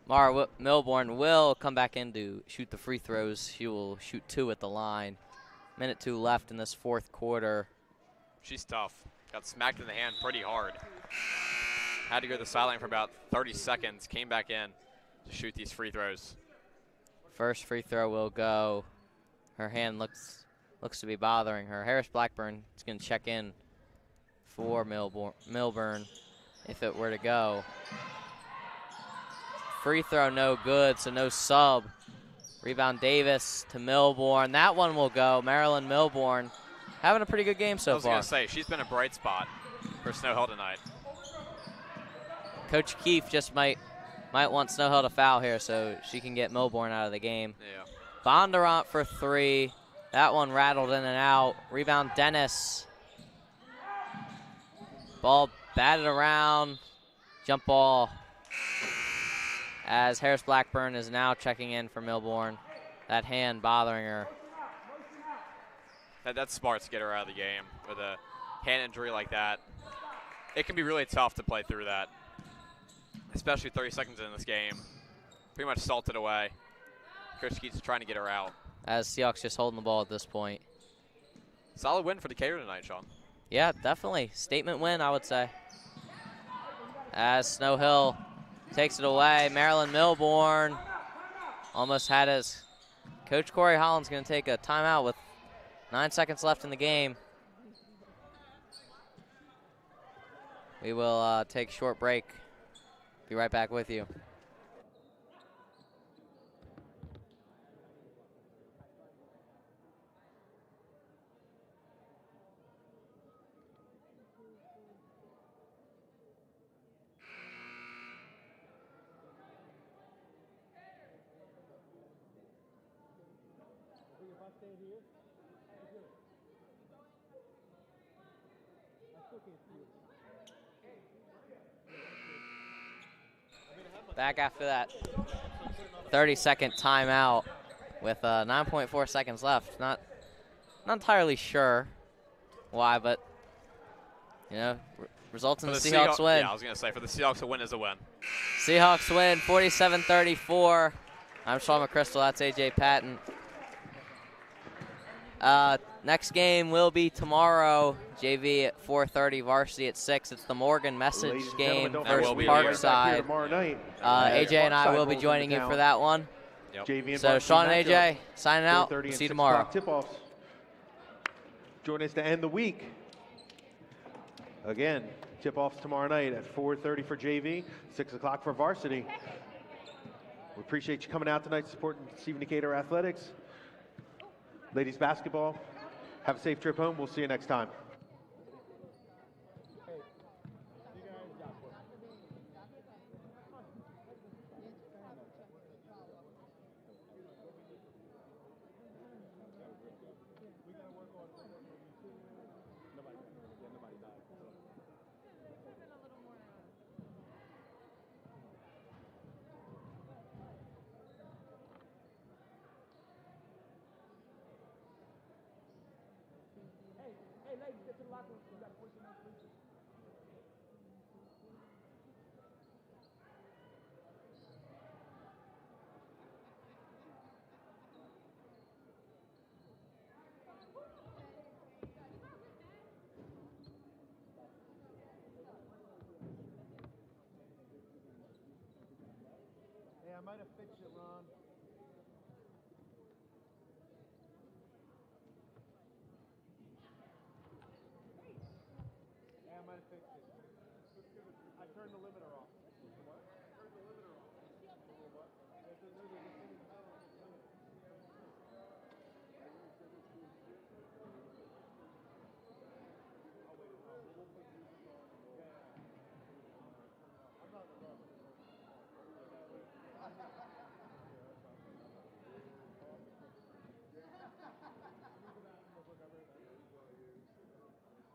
Mara Milborn will come back in to shoot the free throws. She will shoot 2 at the line. Minute 2 left in this fourth quarter. She's tough. Got smacked in the hand pretty hard. Had to go to the sideline for about 30 seconds. Came back in to shoot these free throws. First free throw will go. Her hand looks to be bothering her. Harris Blackburn is going to check in for Milburn if it were to go. Free throw no good, so no sub. Rebound Davis to Milborn. That one will go. Marilyn Milborn having a pretty good game so far. I was going to say, she's been a bright spot for Snow Hill tonight. Coach Keefe just might want Snow Hill to foul here so she can get Milborn out of the game. Yeah. Bondurant for 3. That one rattled in and out. Rebound Dennis. Ball batted around. Jump ball. As Harris Blackburn is now checking in for Milborn. That hand bothering her. That's smart to get her out of the game with a hand injury like that. It can be really tough to play through that, especially 30 seconds in this game. Pretty much salted away. Coach Keats trying to get her out. As Seahawks just holding the ball at this point. Solid win for Decatur tonight, Sean. Yeah, definitely. Statement win, I would say. As Snow Hill takes it away. Marilyn Milborn almost had his. Coach Corey Holland's going to take a timeout with 9 seconds left in the game. We will take a short break. Be right back with you. Back after that 30-second timeout with 9.4 seconds left. Not entirely sure why, but you know, results in the Seahawks win. Yeah, I was gonna say for the Seahawks, a win is a win. Seahawks win 47-34. I'm Sean McChrystal. That's AJ Patton. Next game will be tomorrow. JV at 4:30, Varsity at 6. It's the Morgan Message game versus Parkside. AJ and I will be joining you for that one. Yep. So Sean and AJ signing out. See you tomorrow. Tip-offs. Join us to end the week. Again, tip-offs tomorrow night at 4:30 for JV, 6 o'clock for Varsity. We appreciate you coming out tonight supporting Stephen Decatur Athletics. Ladies basketball, have a safe trip home. We'll see you next time. I might have fixed it, Ron. I might have fixed it. I turned the limiter off.